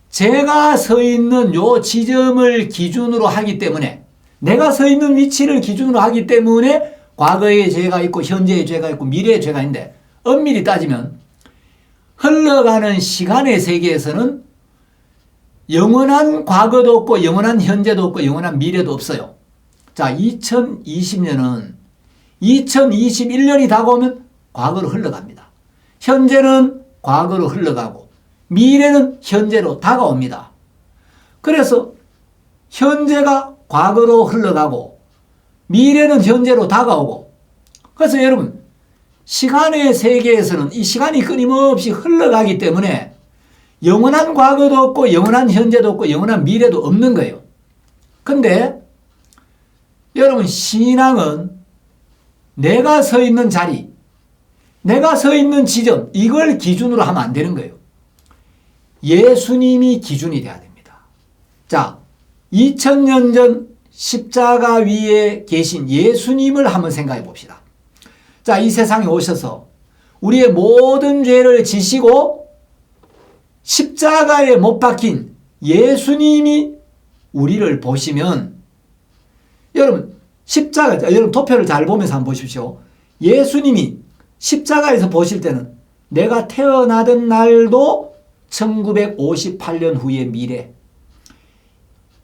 제가 서 있는 요 지점을 기준으로 하기 때문에, 내가 서 있는 위치를 기준으로 하기 때문에 과거의 죄가 있고 현재의 죄가 있고 미래의 죄가 있는데, 엄밀히 따지면 흘러가는 시간의 세계에서는 영원한 과거도 없고 영원한 현재도 없고 영원한 미래도 없어요. 자, 2020년은 2021년이 다가오면 과거로 흘러갑니다. 현재는 과거로 흘러가고 미래는 현재로 다가옵니다. 그래서 현재가 과거로 흘러가고 미래는 현재로 다가오고, 그래서 여러분 시간의 세계에서는 이 시간이 끊임없이 흘러가기 때문에 영원한 과거도 없고 영원한 현재도 없고 영원한 미래도 없는 거예요. 근데 여러분 신앙은 내가 서 있는 자리, 내가 서 있는 지점, 이걸 기준으로 하면 안 되는 거예요. 예수님이 기준이 돼야 됩니다. 자, 2000년 전 십자가 위에 계신 예수님을 한번 생각해 봅시다. 자, 이 세상에 오셔서 우리의 모든 죄를 지시고 십자가에 못 박힌 예수님이 우리를 보시면, 여러분 십자가, 여러분 도표를 잘 보면서 한번 보십시오. 예수님이 십자가에서 보실 때는 내가 태어나던 날도 1958년 후의 미래,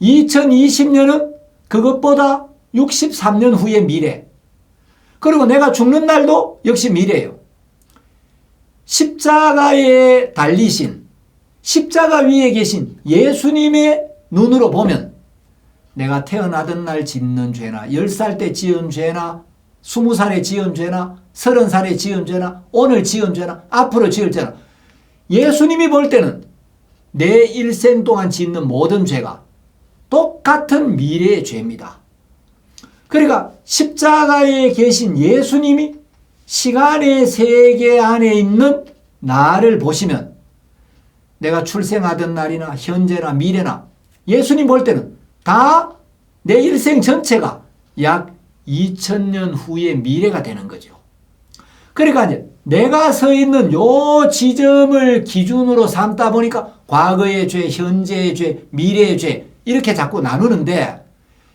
2020년은 그것보다 63년 후의 미래, 그리고 내가 죽는 날도 역시 미래예요. 십자가에 달리신, 십자가 위에 계신 예수님의 눈으로 보면 내가 태어나던 날 짓는 죄나 10살 때 지은 죄나 20살에 지은 죄나 30살에 지은 죄나 오늘 지은 죄나 앞으로 지을 죄나, 예수님이 볼 때는 내 일생 동안 짓는 모든 죄가 똑같은 미래의 죄입니다. 그러니까 십자가에 계신 예수님이 시간의 세계 안에 있는 나를 보시면 내가 출생하던 날이나 현재나 미래나 예수님 볼 때는 다 내 일생 전체가 약 2000년 후의 미래가 되는 거죠. 그러니까 이제 내가 서 있는 요 지점을 기준으로 삼다 보니까 과거의 죄, 현재의 죄, 미래의 죄 이렇게 자꾸 나누는데,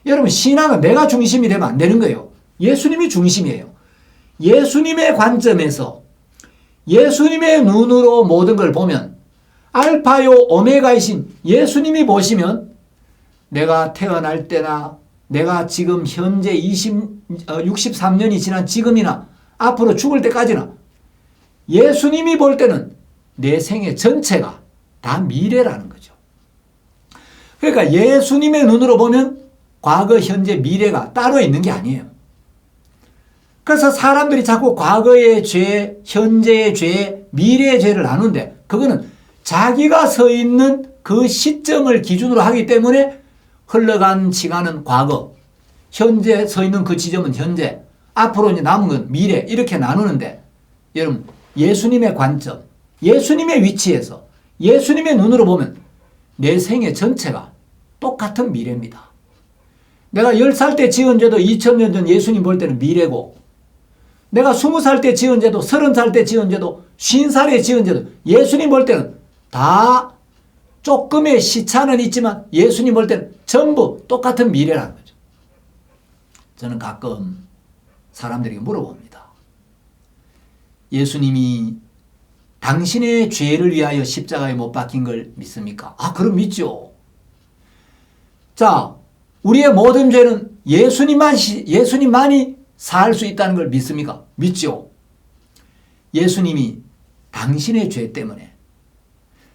여러분 신앙은 내가 중심이 되면 안 되는 거예요. 예수님이 중심이에요. 예수님의 관점에서 예수님의 눈으로 모든 걸 보면, 알파요 오메가이신 예수님이 보시면 내가 태어날 때나 내가 지금 현재 63년이 지난 지금이나 앞으로 죽을 때까지나 예수님이 볼 때는 내 생애 전체가 다 미래라는 거죠. 그러니까 예수님의 눈으로 보면 과거, 현재, 미래가 따로 있는 게 아니에요. 그래서 사람들이 자꾸 과거의 죄, 현재의 죄, 미래의 죄를 나누는데, 그거는 자기가 서 있는 그 시점을 기준으로 하기 때문에 흘러간 시간은 과거, 현재 서 있는 그 지점은 현재, 앞으로 이제 남은 건 미래, 이렇게 나누는데, 여러분 예수님의 관점, 예수님의 위치에서 예수님의 눈으로 보면 내 생애 전체가 똑같은 미래입니다. 내가 10살 때 지은 죄도 2000년 전 예수님 볼 때는 미래고, 내가 20살 때 지은 죄도 30살 때 지은 죄도 50살에 지은 죄도 예수님 볼 때는 다 조금의 시차는 있지만 예수님 볼 때는 전부 똑같은 미래라는 거죠. 저는 가끔 사람들에게 물어봅니다. 예수님이 당신의 죄를 위하여 십자가에 못 박힌 걸 믿습니까? 아, 그럼 믿죠. 자, 우리의 모든 죄는 예수님만이 살 수 있다는 걸 믿습니까? 믿죠. 예수님이 당신의 죄 때문에,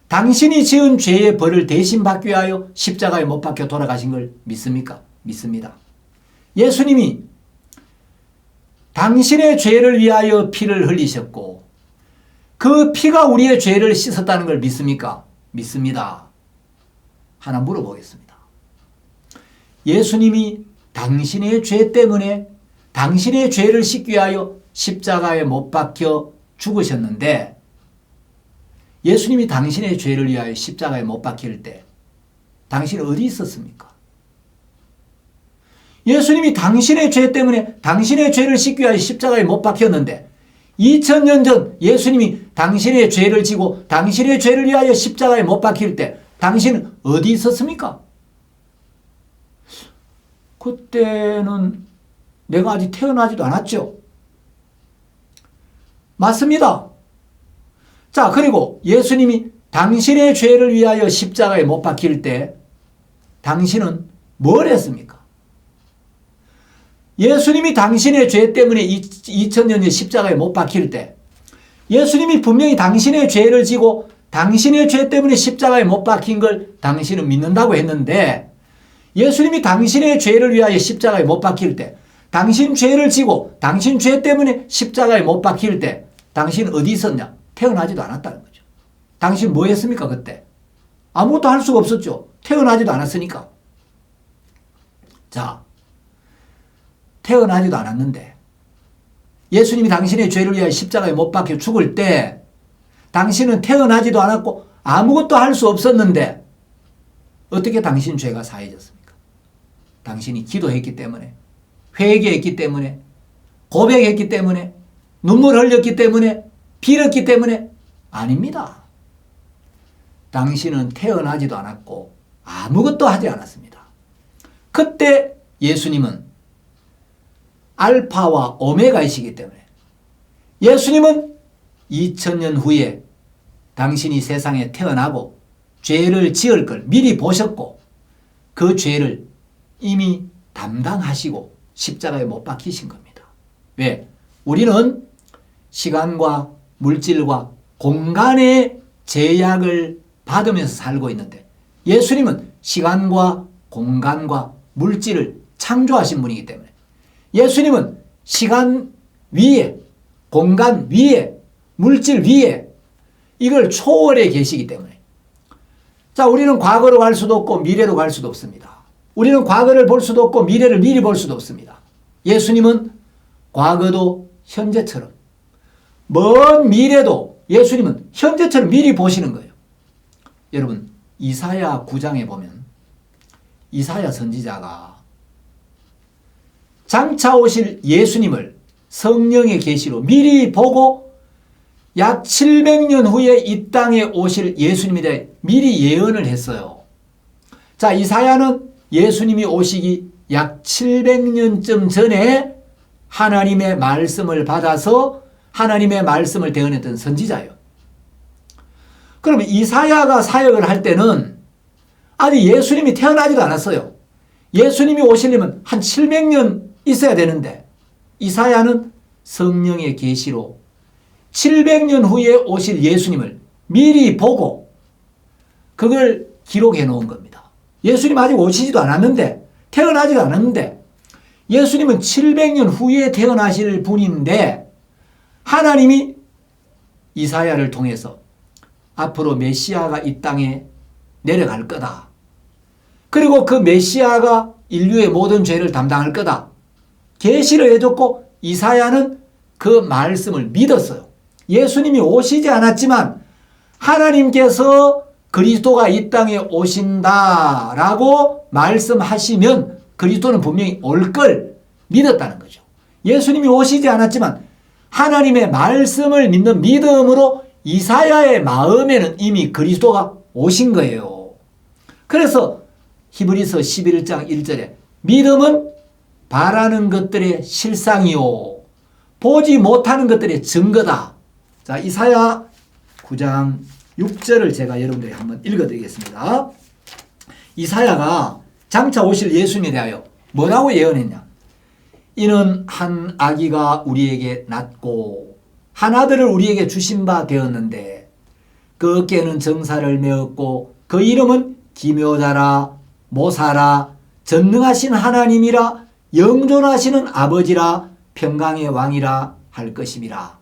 당신이 지은 죄의 벌을 대신 받기 위하여 십자가에 못 박혀 돌아가신 걸 믿습니까? 믿습니다. 예수님이 당신의 죄를 위하여 피를 흘리셨고 그 피가 우리의 죄를 씻었다는 걸 믿습니까? 믿습니다. 하나 물어보겠습니다. 예수님이 당신의 죄 때문에 당신의 죄를 씻기 위하여 십자가에 못 박혀 죽으셨는데, 예수님이 당신의 죄를 위하여 십자가에 못 박힐 때 당신은 어디 있었습니까? 예수님이 당신의 죄 때문에 당신의 죄를 씻기 위하여 십자가에 못 박혔는데 2000년 전 예수님이 당신의 죄를 지고 당신의 죄를 위하여 십자가에 못 박힐 때 당신은 어디 있었습니까? 그때는 내가 아직 태어나지도 않았죠. 맞습니다. 자, 그리고 예수님이 당신의 죄를 위하여 십자가에 못 박힐 때 당신은 뭘 했습니까? 예수님이 당신의 죄 때문에 2000년 전 십자가에 못 박힐 때 예수님이 분명히 당신의 죄를 지고 당신의 죄 때문에 십자가에 못 박힌 걸 당신은 믿는다고 했는데 예수님이 당신의 죄를 위하여 십자가에 못 박힐 때 당신 죄를 지고 당신 죄 때문에 십자가에 못 박힐 때 당신은 어디 있었냐? 태어나지도 않았다는 거죠. 당신 뭐 했습니까 그때? 아무것도 할 수가 없었죠. 태어나지도 않았으니까. 자, 태어나지도 않았는데 예수님이 당신의 죄를 위하여 십자가에 못 박혀 죽을 때 당신은 태어나지도 않았고 아무것도 할 수 없었는데 어떻게 당신 죄가 사해졌습니까? 당신이 기도했기 때문에, 회개했기 때문에, 고백했기 때문에, 눈물 흘렸기 때문에, 빌었기 때문에 아닙니다. 당신은 태어나지도 않았고 아무것도 하지 않았습니다. 그때 예수님은 알파와 오메가이시기 때문에 예수님은 2000년 후에 당신이 세상에 태어나고 죄를 지을 걸 미리 보셨고 그 죄를 이미 담당하시고 십자가에 못 박히신 겁니다. 왜? 우리는 시간과 물질과 공간의 제약을 받으면서 살고 있는데 예수님은 시간과 공간과 물질을 창조하신 분이기 때문에 예수님은 시간 위에 공간 위에 물질 위에 이걸 초월해 계시기 때문에 자 우리는 과거로 갈 수도 없고 미래로 갈 수도 없습니다. 우리는 과거를 볼 수도 없고 미래를 미리 볼 수도 없습니다. 예수님은 과거도 현재처럼 먼 미래도 예수님은 현재처럼 미리 보시는 거예요. 여러분 이사야 9장에 보면 이사야 선지자가 장차 오실 예수님을 성령의 계시로 미리 보고 약 700년 후에 이 땅에 오실 예수님에 대해 미리 예언을 했어요. 자, 이사야는 예수님이 오시기 약 700년쯤 전에 하나님의 말씀을 받아서 하나님의 말씀을 대언했던 선지자예요. 그러면 이사야가 사역을 할 때는 아직 예수님이 태어나지도 않았어요. 예수님이 오시려면 한 700년 있어야 되는데 이사야는 성령의 계시로 700년 후에 오실 예수님을 미리 보고 그걸 기록해 놓은 겁니다. 예수님 아직 오시지도 않았는데 태어나지도 않았는데 예수님은 700년 후에 태어나실 분인데 하나님이 이사야를 통해서 앞으로 메시아가 이 땅에 내려갈 거다. 그리고 그 메시아가 인류의 모든 죄를 담당할 거다. 계시를 해줬고 이사야는 그 말씀을 믿었어요. 예수님이 오시지 않았지만 하나님께서 그리스도가 이 땅에 오신다라고 말씀하시면 그리스도는 분명히 올 걸 믿었다는 거죠. 예수님이 오시지 않았지만 하나님의 말씀을 믿는 믿음으로 이사야의 마음에는 이미 그리스도가 오신 거예요. 그래서 히브리서 11장 1절에 믿음은 바라는 것들의 실상이요 보지 못하는 것들의 증거다. 자, 이사야 9장 6절을 제가 여러분들에게 한번 읽어드리겠습니다. 이사야가 장차 오실 예수님에 대하여 뭐라고 예언했냐? 이는 한 아기가 우리에게 낳고 한 아들을 우리에게 주신 바 되었는데 그 어깨에는 정사를 메었고 그 이름은 기묘자라 모사라 전능하신 하나님이라 영존하시는 아버지라 평강의 왕이라 할 것임이라.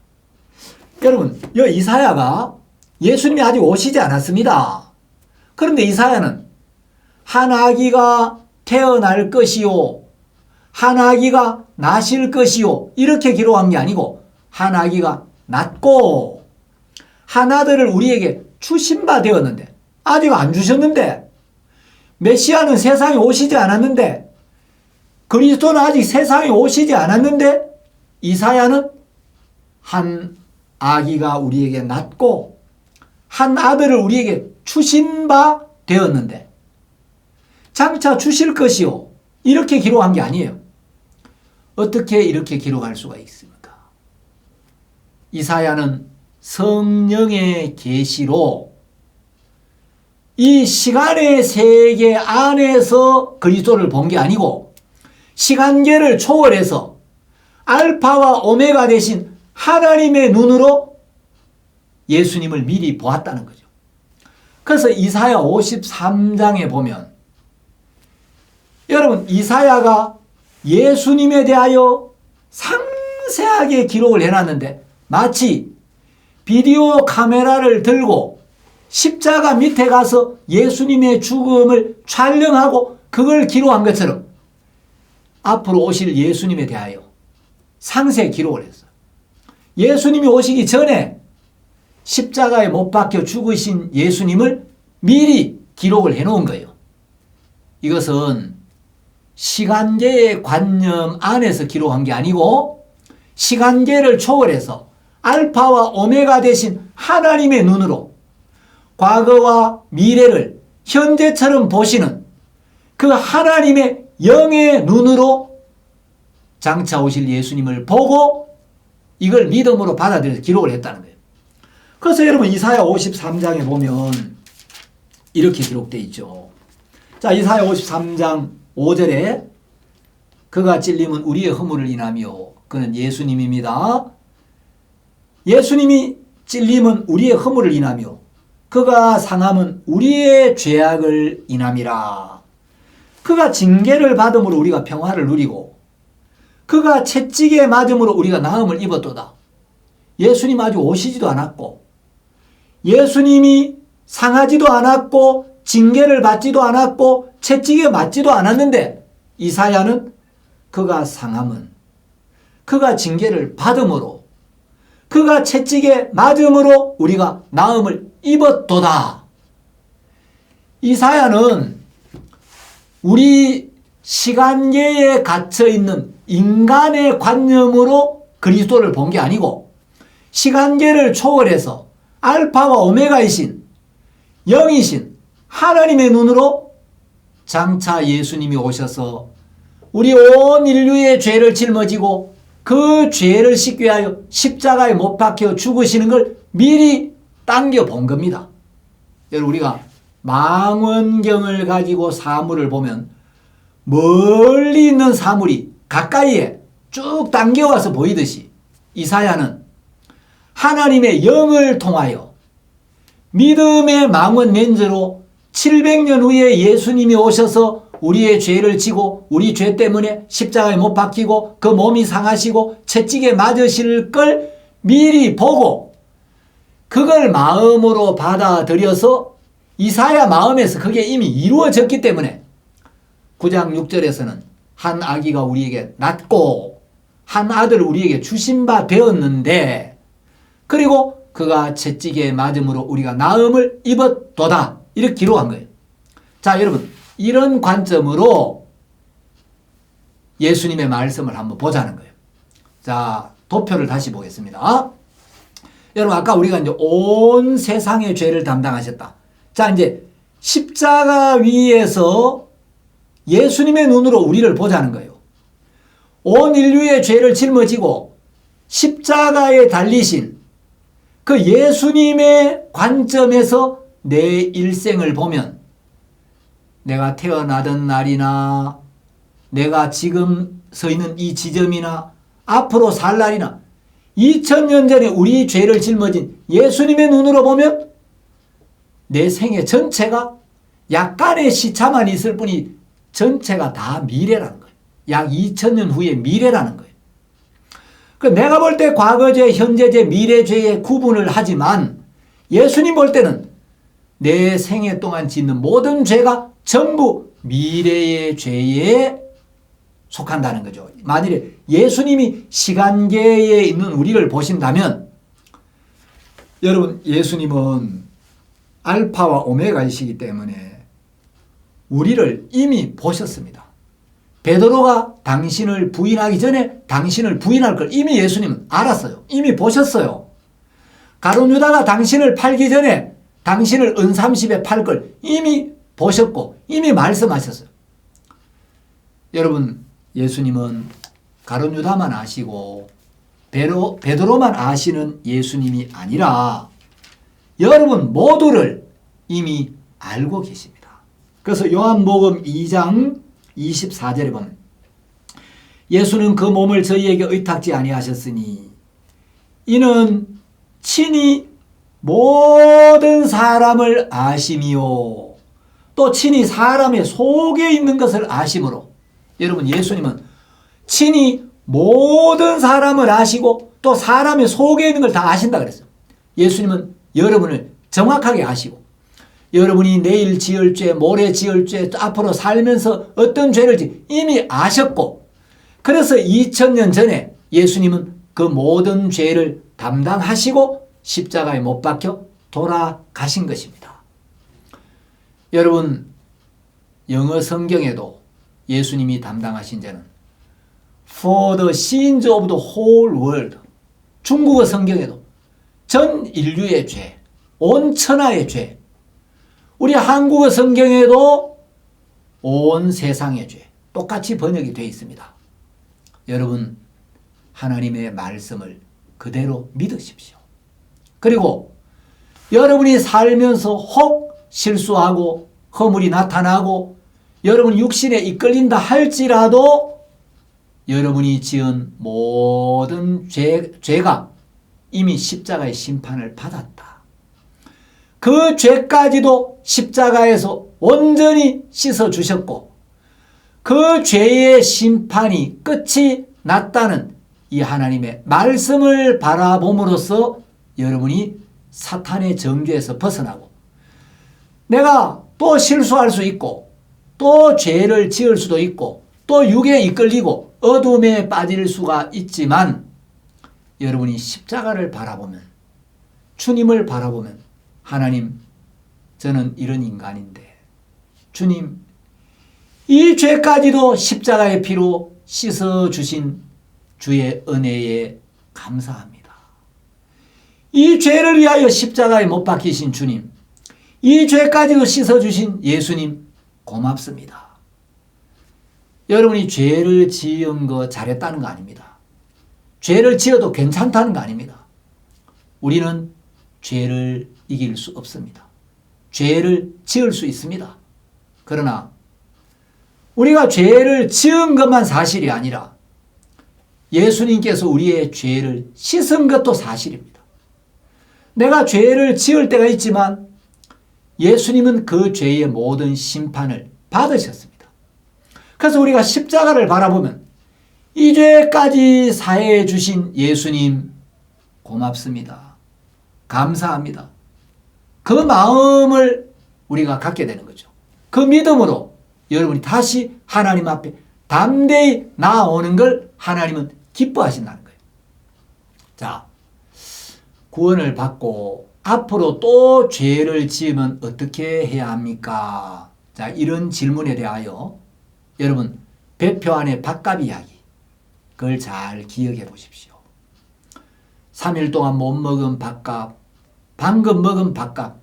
여러분, 이 이사야가 예수님이 아직 오시지 않았습니다. 그런데 이사야는 한 아기가 태어날 것이요 한 아기가 나실 것이요 이렇게 기록한 게 아니고 한 아기가 낳고 한 아들을 우리에게 주신 바 되었는데 아직 안 주셨는데 메시아는 세상에 오시지 않았는데 그리스도는 아직 세상에 오시지 않았는데 이사야는 한 아기가 우리에게 낳고 한 아들을 우리에게 주신 바 되었는데 장차 주실 것이요 이렇게 기록한 게 아니에요. 어떻게 이렇게 기록할 수가 있습니까? 이사야는 성령의 계시로 이 시간의 세계 안에서 그리스도를 본 게 아니고 시간계를 초월해서 알파와 오메가 대신 하나님의 눈으로 예수님을 미리 보았다는 거죠. 그래서 이사야 53장에 보면 여러분 이사야가 예수님에 대하여 상세하게 기록을 해놨는데 마치 비디오 카메라를 들고 십자가 밑에 가서 예수님의 죽음을 촬영하고 그걸 기록한 것처럼 앞으로 오실 예수님에 대하여 상세 기록을 했어요. 예수님이 오시기 전에 십자가에 못 박혀 죽으신 예수님을 미리 기록을 해놓은 거예요. 이것은 시간계의 관념 안에서 기록한 게 아니고 시간계를 초월해서 알파와 오메가 대신 하나님의 눈으로 과거와 미래를 현재처럼 보시는 그 하나님의 영의 눈으로 장차 오실 예수님을 보고 이걸 믿음으로 받아들여서 기록을 했다는 거예요. 그래서 여러분 이사야 53장에 보면 이렇게 기록되어 있죠. 자, 이사야 53장 5절에 그가 찔림은 우리의 허물을 인하며 그는 예수님입니다. 예수님이 찔림은 우리의 허물을 인하며 그가 상함은 우리의 죄악을 인함이라. 그가 징계를 받음으로 우리가 평화를 누리고 그가 채찍에 맞음으로 우리가 나음을 입었도다. 예수님 아직 오시지도 않았고 예수님이 상하지도 않았고 징계를 받지도 않았고 채찍에 맞지도 않았는데 이사야는 그가 상함은 그가 징계를 받음으로 그가 채찍에 맞음으로 우리가 나음을 입었도다. 이사야는 우리 시간계에 갇혀있는 인간의 관념으로 그리스도를 본 게 아니고 시간계를 초월해서 알파와 오메가이신 영이신 하나님의 눈으로 장차 예수님이 오셔서 우리 온 인류의 죄를 짊어지고 그 죄를 씻기 위하여 십자가에 못 박혀 죽으시는 걸 미리 당겨 본 겁니다. 여러분 우리가 망원경을 가지고 사물을 보면 멀리 있는 사물이 가까이에 쭉 당겨와서 보이듯이 이사야는 하나님의 영을 통하여 믿음의 망원 렌즈로 700년 후에 예수님이 오셔서 우리의 죄를 지고 우리 죄 때문에 십자가에 못 박히고 그 몸이 상하시고 채찍에 맞으실 걸 미리 보고 그걸 마음으로 받아들여서 이사야 마음에서 그게 이미 이루어졌기 때문에 9장 6절에서는 한 아기가 우리에게 낳고 한 아들을 우리에게 주신 바 되었는데 그리고 그가 채찍에 맞음으로 우리가 나음을 입었도다. 이렇게 기록한 거예요. 자, 여러분 이런 관점으로 예수님의 말씀을 한번 보자는 거예요. 자, 도표를 다시 보겠습니다. 여러분 아까 우리가 이제 온 세상의 죄를 담당하셨다. 자, 이제 십자가 위에서 예수님의 눈으로 우리를 보자는 거예요. 온 인류의 죄를 짊어지고 십자가에 달리신 그 예수님의 관점에서 내 일생을 보면 내가 태어나던 날이나 내가 지금 서 있는 이 지점이나 앞으로 살 날이나 2000년 전에 우리 죄를 짊어진 예수님의 눈으로 보면 내 생애 전체가 약간의 시차만 있을 뿐이 전체가 다 미래라는 거예요. 약 2000년 후의 미래라는 거예요. 내가 볼 때 과거죄, 현재죄, 미래죄의 구분을 하지만 예수님 볼 때는 내 생애 동안 짓는 모든 죄가 전부 미래의 죄에 속한다는 거죠. 만일에 예수님이 시간계에 있는 우리를 보신다면 여러분 예수님은 알파와 오메가이시기 때문에 우리를 이미 보셨습니다. 베드로가 당신을 부인하기 전에 당신을 부인할 걸 이미 예수님은 알았어요. 이미 보셨어요. 가룟 유다가 당신을 팔기 전에 당신을 은30에 팔 걸 이미 보셨고 이미 말씀하셨어요. 여러분 예수님은 가룟 유다만 아시고 베드로만 아시는 예수님이 아니라 여러분 모두를 이미 알고 계십니다. 그래서 요한복음 2장 24절에 보면 예수는 그 몸을 저희에게 의탁지 아니하셨으니 이는 친히 모든 사람을 아심이요 또 친히 사람의 속에 있는 것을 아심으로. 여러분, 예수님은 친히 모든 사람을 아시고 또 사람의 속에 있는 걸 다 아신다 그랬어요. 예수님은 여러분을 정확하게 아시고 여러분이 내일 지을 죄, 모레 지을 죄, 앞으로 살면서 어떤 죄를 이미 아셨고, 그래서 2000년 전에 예수님은 그 모든 죄를 담당하시고 십자가에 못 박혀 돌아가신 것입니다. 여러분, 영어 성경에도 예수님이 담당하신 죄는 For the sins of the whole world, 중국어 성경에도 전 인류의 죄, 온 천하의 죄, 우리 한국어 성경에도 온 세상의 죄 똑같이 번역이 되어 있습니다. 여러분, 하나님의 말씀을 그대로 믿으십시오. 그리고 여러분이 살면서 혹 실수하고 허물이 나타나고 여러분 육신에 이끌린다 할지라도 여러분이 지은 모든 죄가 이미 십자가의 심판을 받았다. 그 죄까지도 십자가에서 온전히 씻어주셨고 그 죄의 심판이 끝이 났다는 이 하나님의 말씀을 바라봄으로써 여러분이 사탄의 정죄에서 벗어나고 내가 또 실수할 수 있고 또 죄를 지을 수도 있고 또 육에 이끌리고 어둠에 빠질 수가 있지만 여러분이 십자가를 바라보면 주님을 바라보면 하나님, 저는 이런 인간인데 주님, 이 죄까지도 십자가의 피로 씻어주신 주의 은혜에 감사합니다. 이 죄를 위하여 십자가에 못 박히신 주님, 이 죄까지도 씻어주신 예수님 고맙습니다. 여러분이 죄를 지은 거 잘했다는 거 아닙니다. 죄를 지어도 괜찮다는 거 아닙니다. 우리는 죄를 이길 수 없습니다. 죄를 지을 수 있습니다. 그러나 우리가 죄를 지은 것만 사실이 아니라 예수님께서 우리의 죄를 씻은 것도 사실입니다. 내가 죄를 지을 때가 있지만 예수님은 그 죄의 모든 심판을 받으셨습니다. 그래서 우리가 십자가를 바라보면 이 죄까지 사해해 주신 예수님 고맙습니다. 감사합니다. 그 마음을 우리가 갖게 되는 거죠. 그 믿음으로 여러분이 다시 하나님 앞에 담대히 나아오는 걸 하나님은 기뻐하신다는 거예요. 자, 구원을 받고 앞으로 또 죄를 지으면 어떻게 해야 합니까? 자, 이런 질문에 대하여 여러분 배표 안에 밥값 이야기 그걸 잘 기억해 보십시오. 3일 동안 못 먹은 밥값, 방금 먹은 밥값,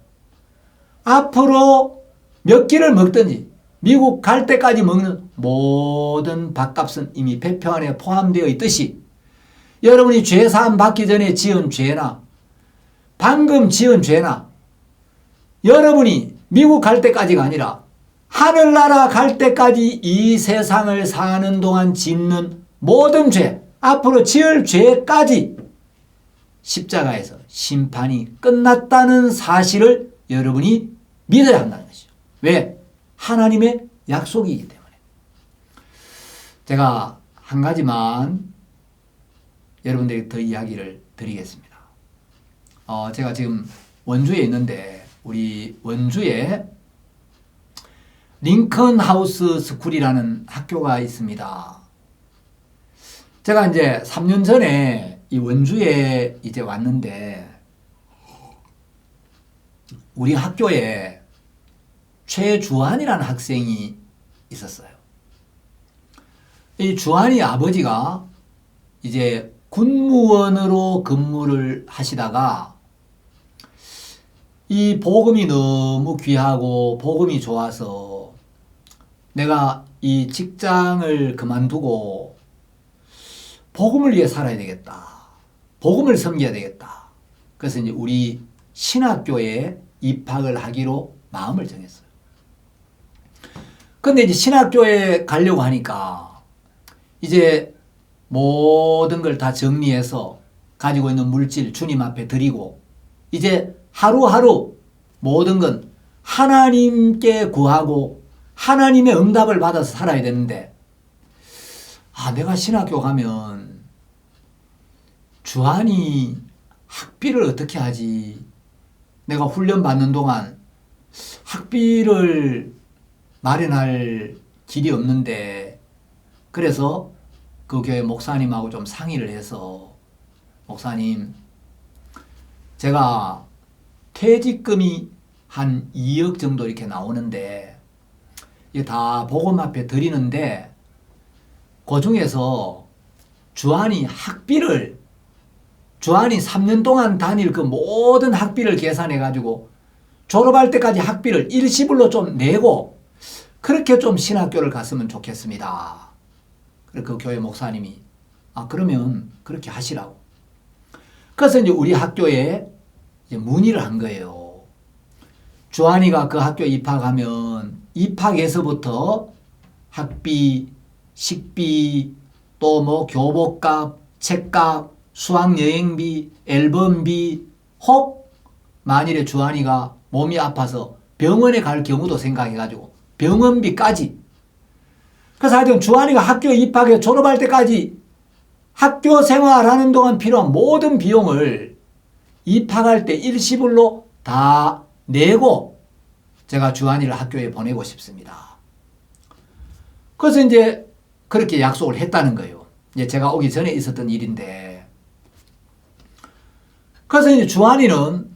앞으로 몇 끼를 먹든지 미국 갈 때까지 먹는 모든 밥값은 이미 배표 안에 포함되어 있듯이 여러분이 죄사함 받기 전에 지은 죄나 방금 지은 죄나 여러분이 미국 갈 때까지가 아니라 하늘나라 갈 때까지 이 세상을 사는 동안 짓는 모든 죄, 앞으로 지을 죄까지 십자가에서 심판이 끝났다는 사실을 여러분이 믿어야 한다는 것이죠. 왜? 하나님의 약속이기 때문에. 제가 한 가지만 여러분들에게 더 이야기를 드리겠습니다. 제가 지금 원주에 있는데 우리 원주에 링컨 하우스 스쿨이라는 학교가 있습니다. 제가 이제 3년 전에 이 원주에 이제 왔는데 우리 학교에 최주환이라는 학생이 있었어요. 이 주환이 아버지가 이제 군무원으로 근무를 하시다가 이 복음이 너무 귀하고 복음이 좋아서 내가 이 직장을 그만두고 복음을 위해 살아야 되겠다. 복음을 섬겨야 되겠다. 그래서 이제 우리 신학교에 입학을 하기로 마음을 정했어요. 근데 이제 신학교에 가려고 하니까 이제 모든 걸 다 정리해서 가지고 있는 물질 주님 앞에 드리고 이제 하루하루 모든 건 하나님께 구하고 하나님의 응답을 받아서 살아야 되는데 내가 신학교 가면 주한이 학비를 어떻게 하지? 내가 훈련 받는 동안 학비를 마련할 길이 없는데 그래서 그 교회 목사님하고 좀 상의를 해서 목사님 제가 퇴직금이 한 2억 정도 이렇게 나오는데 이게 다 복음 앞에 드리는데 그 중에서 주한이 3년 동안 다닐 그 모든 학비를 계산해 가지고 졸업할 때까지 학비를 일시불로 좀 내고 그렇게 좀 신학교를 갔으면 좋겠습니다. 그 교회 목사님이 그러면 그렇게 하시라고. 그래서 이제 우리 학교에 이제 문의를 한 거예요. 주한이가 그 학교에 입학하면 입학에서부터 학비, 식비, 또 뭐 교복값, 책값, 수학여행비, 앨범비, 혹 만일에 주한이가 몸이 아파서 병원에 갈 경우도 생각해가지고 병원비까지. 그래서 하여튼 주한이가 학교에 입학해 졸업할 때까지 학교 생활하는 동안 필요한 모든 비용을 입학할 때 일시불로 다 내고 제가 주한이를 학교에 보내고 싶습니다. 그래서 이제 그렇게 약속을 했다는 거예요. 이제 제가 오기 전에 있었던 일인데. 그래서 이제 주한이는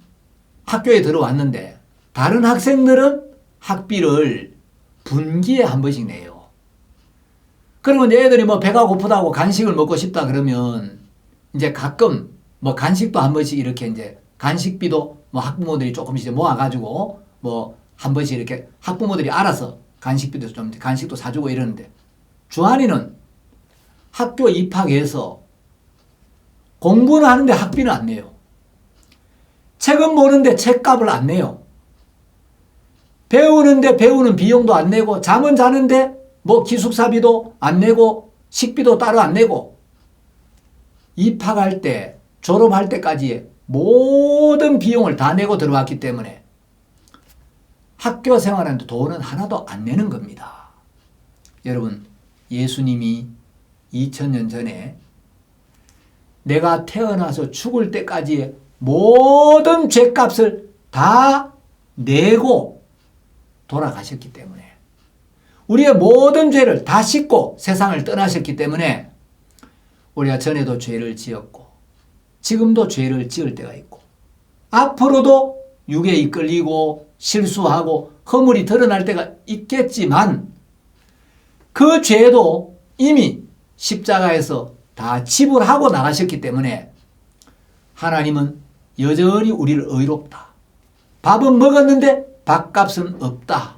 학교에 들어왔는데 다른 학생들은 학비를 분기에 한 번씩 내요. 그러면 이제 애들이 뭐 배가 고프다고 간식을 먹고 싶다 그러면 이제 가끔 뭐 간식도 한 번씩 이렇게 이제 간식비도 뭐 학부모들이 조금씩 모아가지고 뭐 한 번씩 이렇게 학부모들이 알아서 간식비도 좀 간식도 사주고 이러는데 주한이는 학교 입학해서 공부는 하는데 학비는 안 내요. 책은 보는데 책값을 안 내요. 배우는데 배우는 비용도 안 내고 잠은 자는데 뭐 기숙사비도 안 내고 식비도 따로 안 내고 입학할 때 졸업할 때까지 모든 비용을 다 내고 들어왔기 때문에 학교 생활하는데 돈은 하나도 안 내는 겁니다. 여러분 예수님이 2000년 전에 내가 태어나서 죽을 때까지 모든 죄값을 다 내고 돌아가셨기 때문에 우리의 모든 죄를 다 씻고 세상을 떠나셨기 때문에 우리가 전에도 죄를 지었고 지금도 죄를 지을 때가 있고 앞으로도 육에 이끌리고 실수하고 허물이 드러날 때가 있겠지만 그 죄도 이미 십자가에서 다 지불하고 나가셨기 때문에 하나님은 여전히 우리를 의롭다. 밥은 먹었는데 밥값은 없다.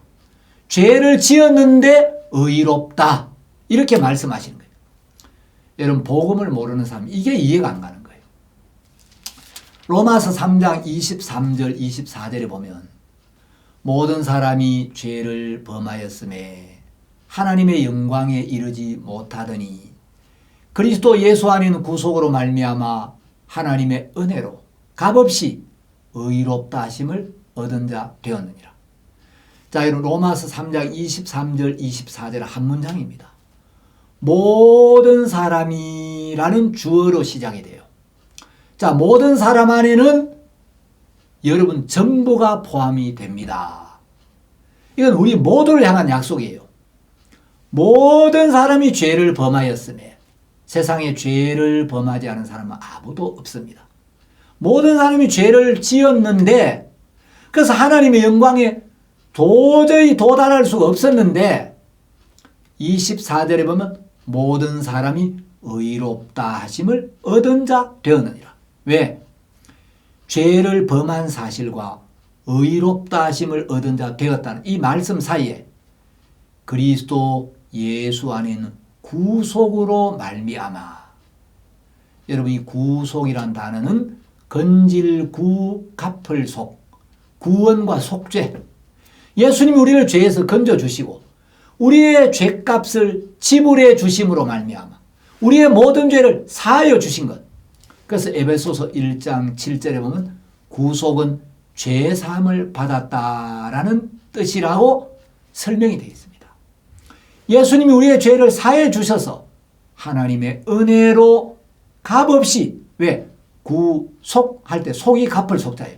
죄를 지었는데 의롭다. 이렇게 말씀하시는 거예요. 여러분 복음을 모르는 사람 이게 이해가 안 가는 거예요. 로마서 3장 23절 24절에 보면 모든 사람이 죄를 범하였음에 하나님의 영광에 이르지 못하더니 그리스도 예수 안에는 구속으로 말미암아 하나님의 은혜로 값없이 의롭다 하심을 얻은 자 되었느니라. 자, 여러분 로마서 3장 23절 24절 한 문장입니다. 모든 사람이라는 주어로 시작이 돼요. 자, 모든 사람 안에는 여러분 전부가 포함이 됩니다. 이건 우리 모두를 향한 약속이에요. 모든 사람이 죄를 범하였음에 세상에 죄를 범하지 않은 사람은 아무도 없습니다. 모든 사람이 죄를 지었는데 그래서 하나님의 영광에 도저히 도달할 수가 없었는데 24절에 보면 모든 사람이 의롭다 하심을 얻은 자 되었느니라. 왜? 죄를 범한 사실과 의롭다 하심을 얻은 자 되었다는 이 말씀 사이에 그리스도 예수 안에는 구속으로 말미암아. 여러분 이 구속이란 단어는 건질구 갑을속 구원과 속죄. 예수님이 우리를 죄에서 건져주시고 우리의 죄값을 지불해 주심으로 말미암아 우리의 모든 죄를 사하여 주신 것. 그래서 에베소서 1장 7절에 보면 구속은 죄 사함을 받았다라는 뜻이라고 설명이 되어 있습니다. 예수님이 우리의 죄를 사해 주셔서 하나님의 은혜로 값없이, 왜? 구속할 때 속이 갚을 속자예요.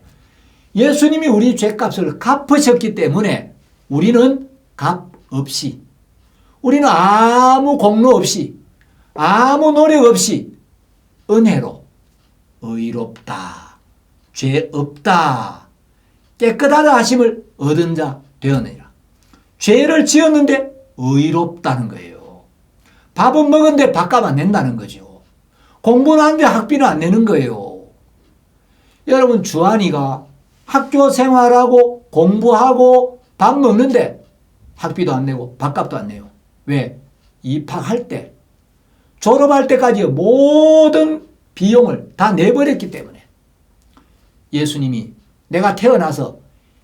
예수님이 우리 죄값을 갚으셨기 때문에 우리는 값없이, 우리는 아무 공로 없이, 아무 노력 없이 은혜로 의롭다, 죄 없다, 깨끗하다 하심을 얻은 자 되었느니라. 죄를 지었는데 의롭다는 거예요. 밥은 먹었는데 밥값 안 낸다는 거죠. 공부는 하는데 학비는 안 내는 거예요. 여러분, 주한이가 학교 생활하고 공부하고 밥 먹는데 학비도 안 내고 밥값도 안 내요. 왜? 입학할 때, 졸업할 때까지 모든 비용을 다 내버렸기 때문에. 예수님이 내가 태어나서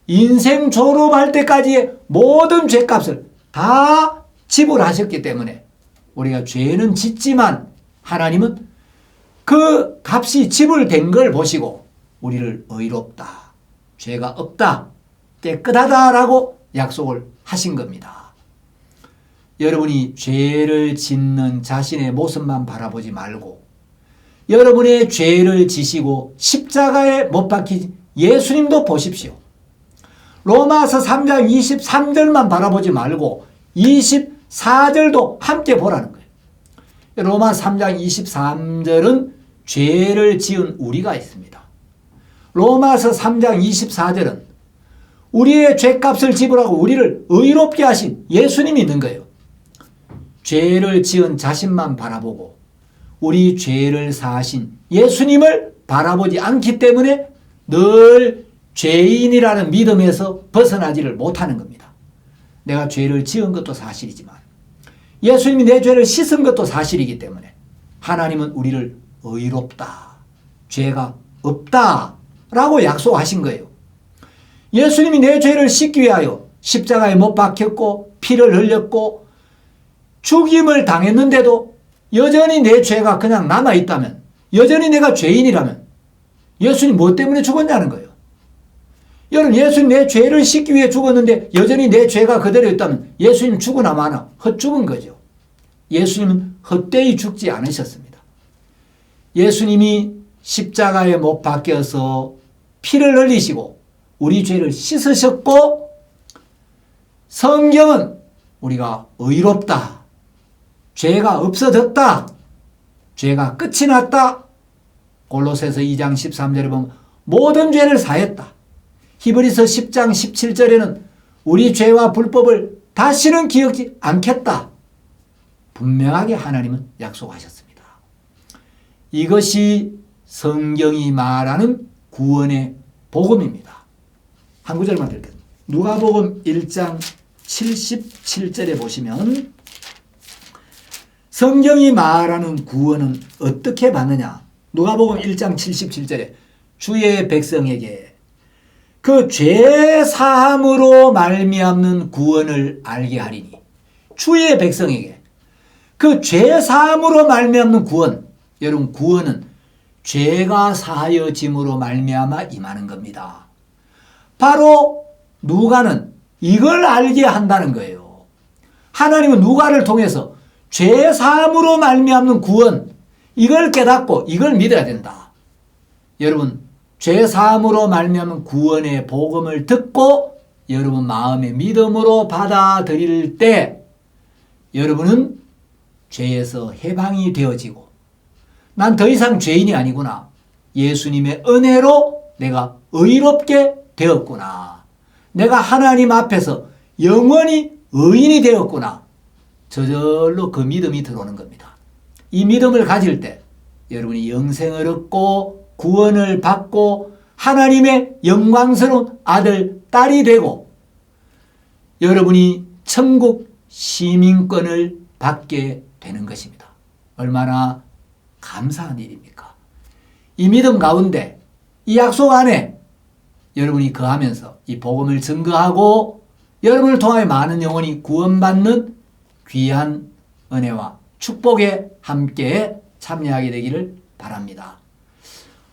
인생 졸업할 때까지의 모든 죄값을 다 지불하셨기 때문에 우리가 죄는 짓지만 하나님은 그 값이 지불된 걸 보시고 우리를 의롭다, 죄가 없다, 깨끗하다라고 약속을 하신 겁니다. 여러분이 죄를 짓는 자신의 모습만 바라보지 말고 여러분의 죄를 지시고 십자가에 못 박힌 예수님도 보십시오. 로마서 3장 23절만 바라보지 말고 24절도 함께 보라는 거예요. 로마 3장 23절은 죄를 지은 우리가 있습니다. 로마서 3장 24절은 우리의 죄값을 지불하고 우리를 의롭게 하신 예수님이 있는 거예요. 죄를 지은 자신만 바라보고 우리 죄를 사하신 예수님을 바라보지 않기 때문에 늘 죄인이라는 믿음에서 벗어나지를 못하는 겁니다. 내가 죄를 지은 것도 사실이지만 예수님이 내 죄를 씻은 것도 사실이기 때문에 하나님은 우리를 의롭다, 죄가 없다 라고 약속하신 거예요. 예수님이 내 죄를 씻기 위하여 십자가에 못 박혔고 피를 흘렸고 죽임을 당했는데도 여전히 내 죄가 그냥 남아있다면, 여전히 내가 죄인이라면 예수님 뭐 때문에 죽었냐는 거예요. 여러분, 예수님 내 죄를 씻기 위해 죽었는데 여전히 내 죄가 그대로 있다면 예수님 죽으나 마나 헛죽은 거죠. 예수님은 헛되이 죽지 않으셨습니다. 예수님이 십자가에 못 박혀서 피를 흘리시고 우리 죄를 씻으셨고 성경은 우리가 의롭다, 죄가 없어졌다, 죄가 끝이 났다, 골로새서 2장 13절에 보면 모든 죄를 사했다. 히브리서 10장 17절에는 우리 죄와 불법을 다시는 기억지 않겠다. 분명하게 하나님은 약속하셨습니다. 이것이 성경이 말하는 구원의 복음입니다. 한 구절만 읽겠습니다. 누가복음 1장 77절에 보시면 성경이 말하는 구원은 어떻게 받느냐. 누가복음 1장 77절에 주의 백성에게 그 죄 사함으로 말미암는 구원을 알게 하리니, 주의 백성에게 그 죄 사함으로 말미암는 구원, 여러분 구원은 죄가 사하여짐으로 말미암아 임하는 겁니다. 바로 누가는 이걸 알게 한다는 거예요. 하나님은 누가를 통해서 죄 사함으로 말미암는 구원, 이걸 깨닫고 이걸 믿어야 된다. 여러분, 죄 사함으로 말미암은 구원의 복음을 듣고 여러분 마음의 믿음으로 받아들일 때 여러분은 죄에서 해방이 되어지고 난 더 이상 죄인이 아니구나, 예수님의 은혜로 내가 의롭게 되었구나, 내가 하나님 앞에서 영원히 의인이 되었구나, 저절로 그 믿음이 들어오는 겁니다. 이 믿음을 가질 때 여러분이 영생을 얻고 구원을 받고 하나님의 영광스러운 아들, 딸이 되고 여러분이 천국 시민권을 받게 되는 것입니다. 얼마나 감사한 일입니까? 이 믿음 가운데, 이 약속 안에 여러분이 거하면서 이 복음을 증거하고 여러분을 통하여 많은 영혼이 구원받는 귀한 은혜와 축복에 함께 참여하게 되기를 바랍니다.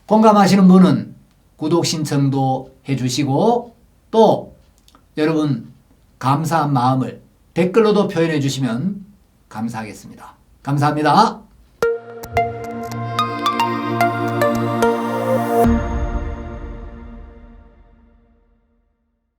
공감하시는 분은 구독 신청도 해주시고 또 여러분 감사한 마음을 댓글로도 표현해 주시면 감사하겠습니다. 감사합니다.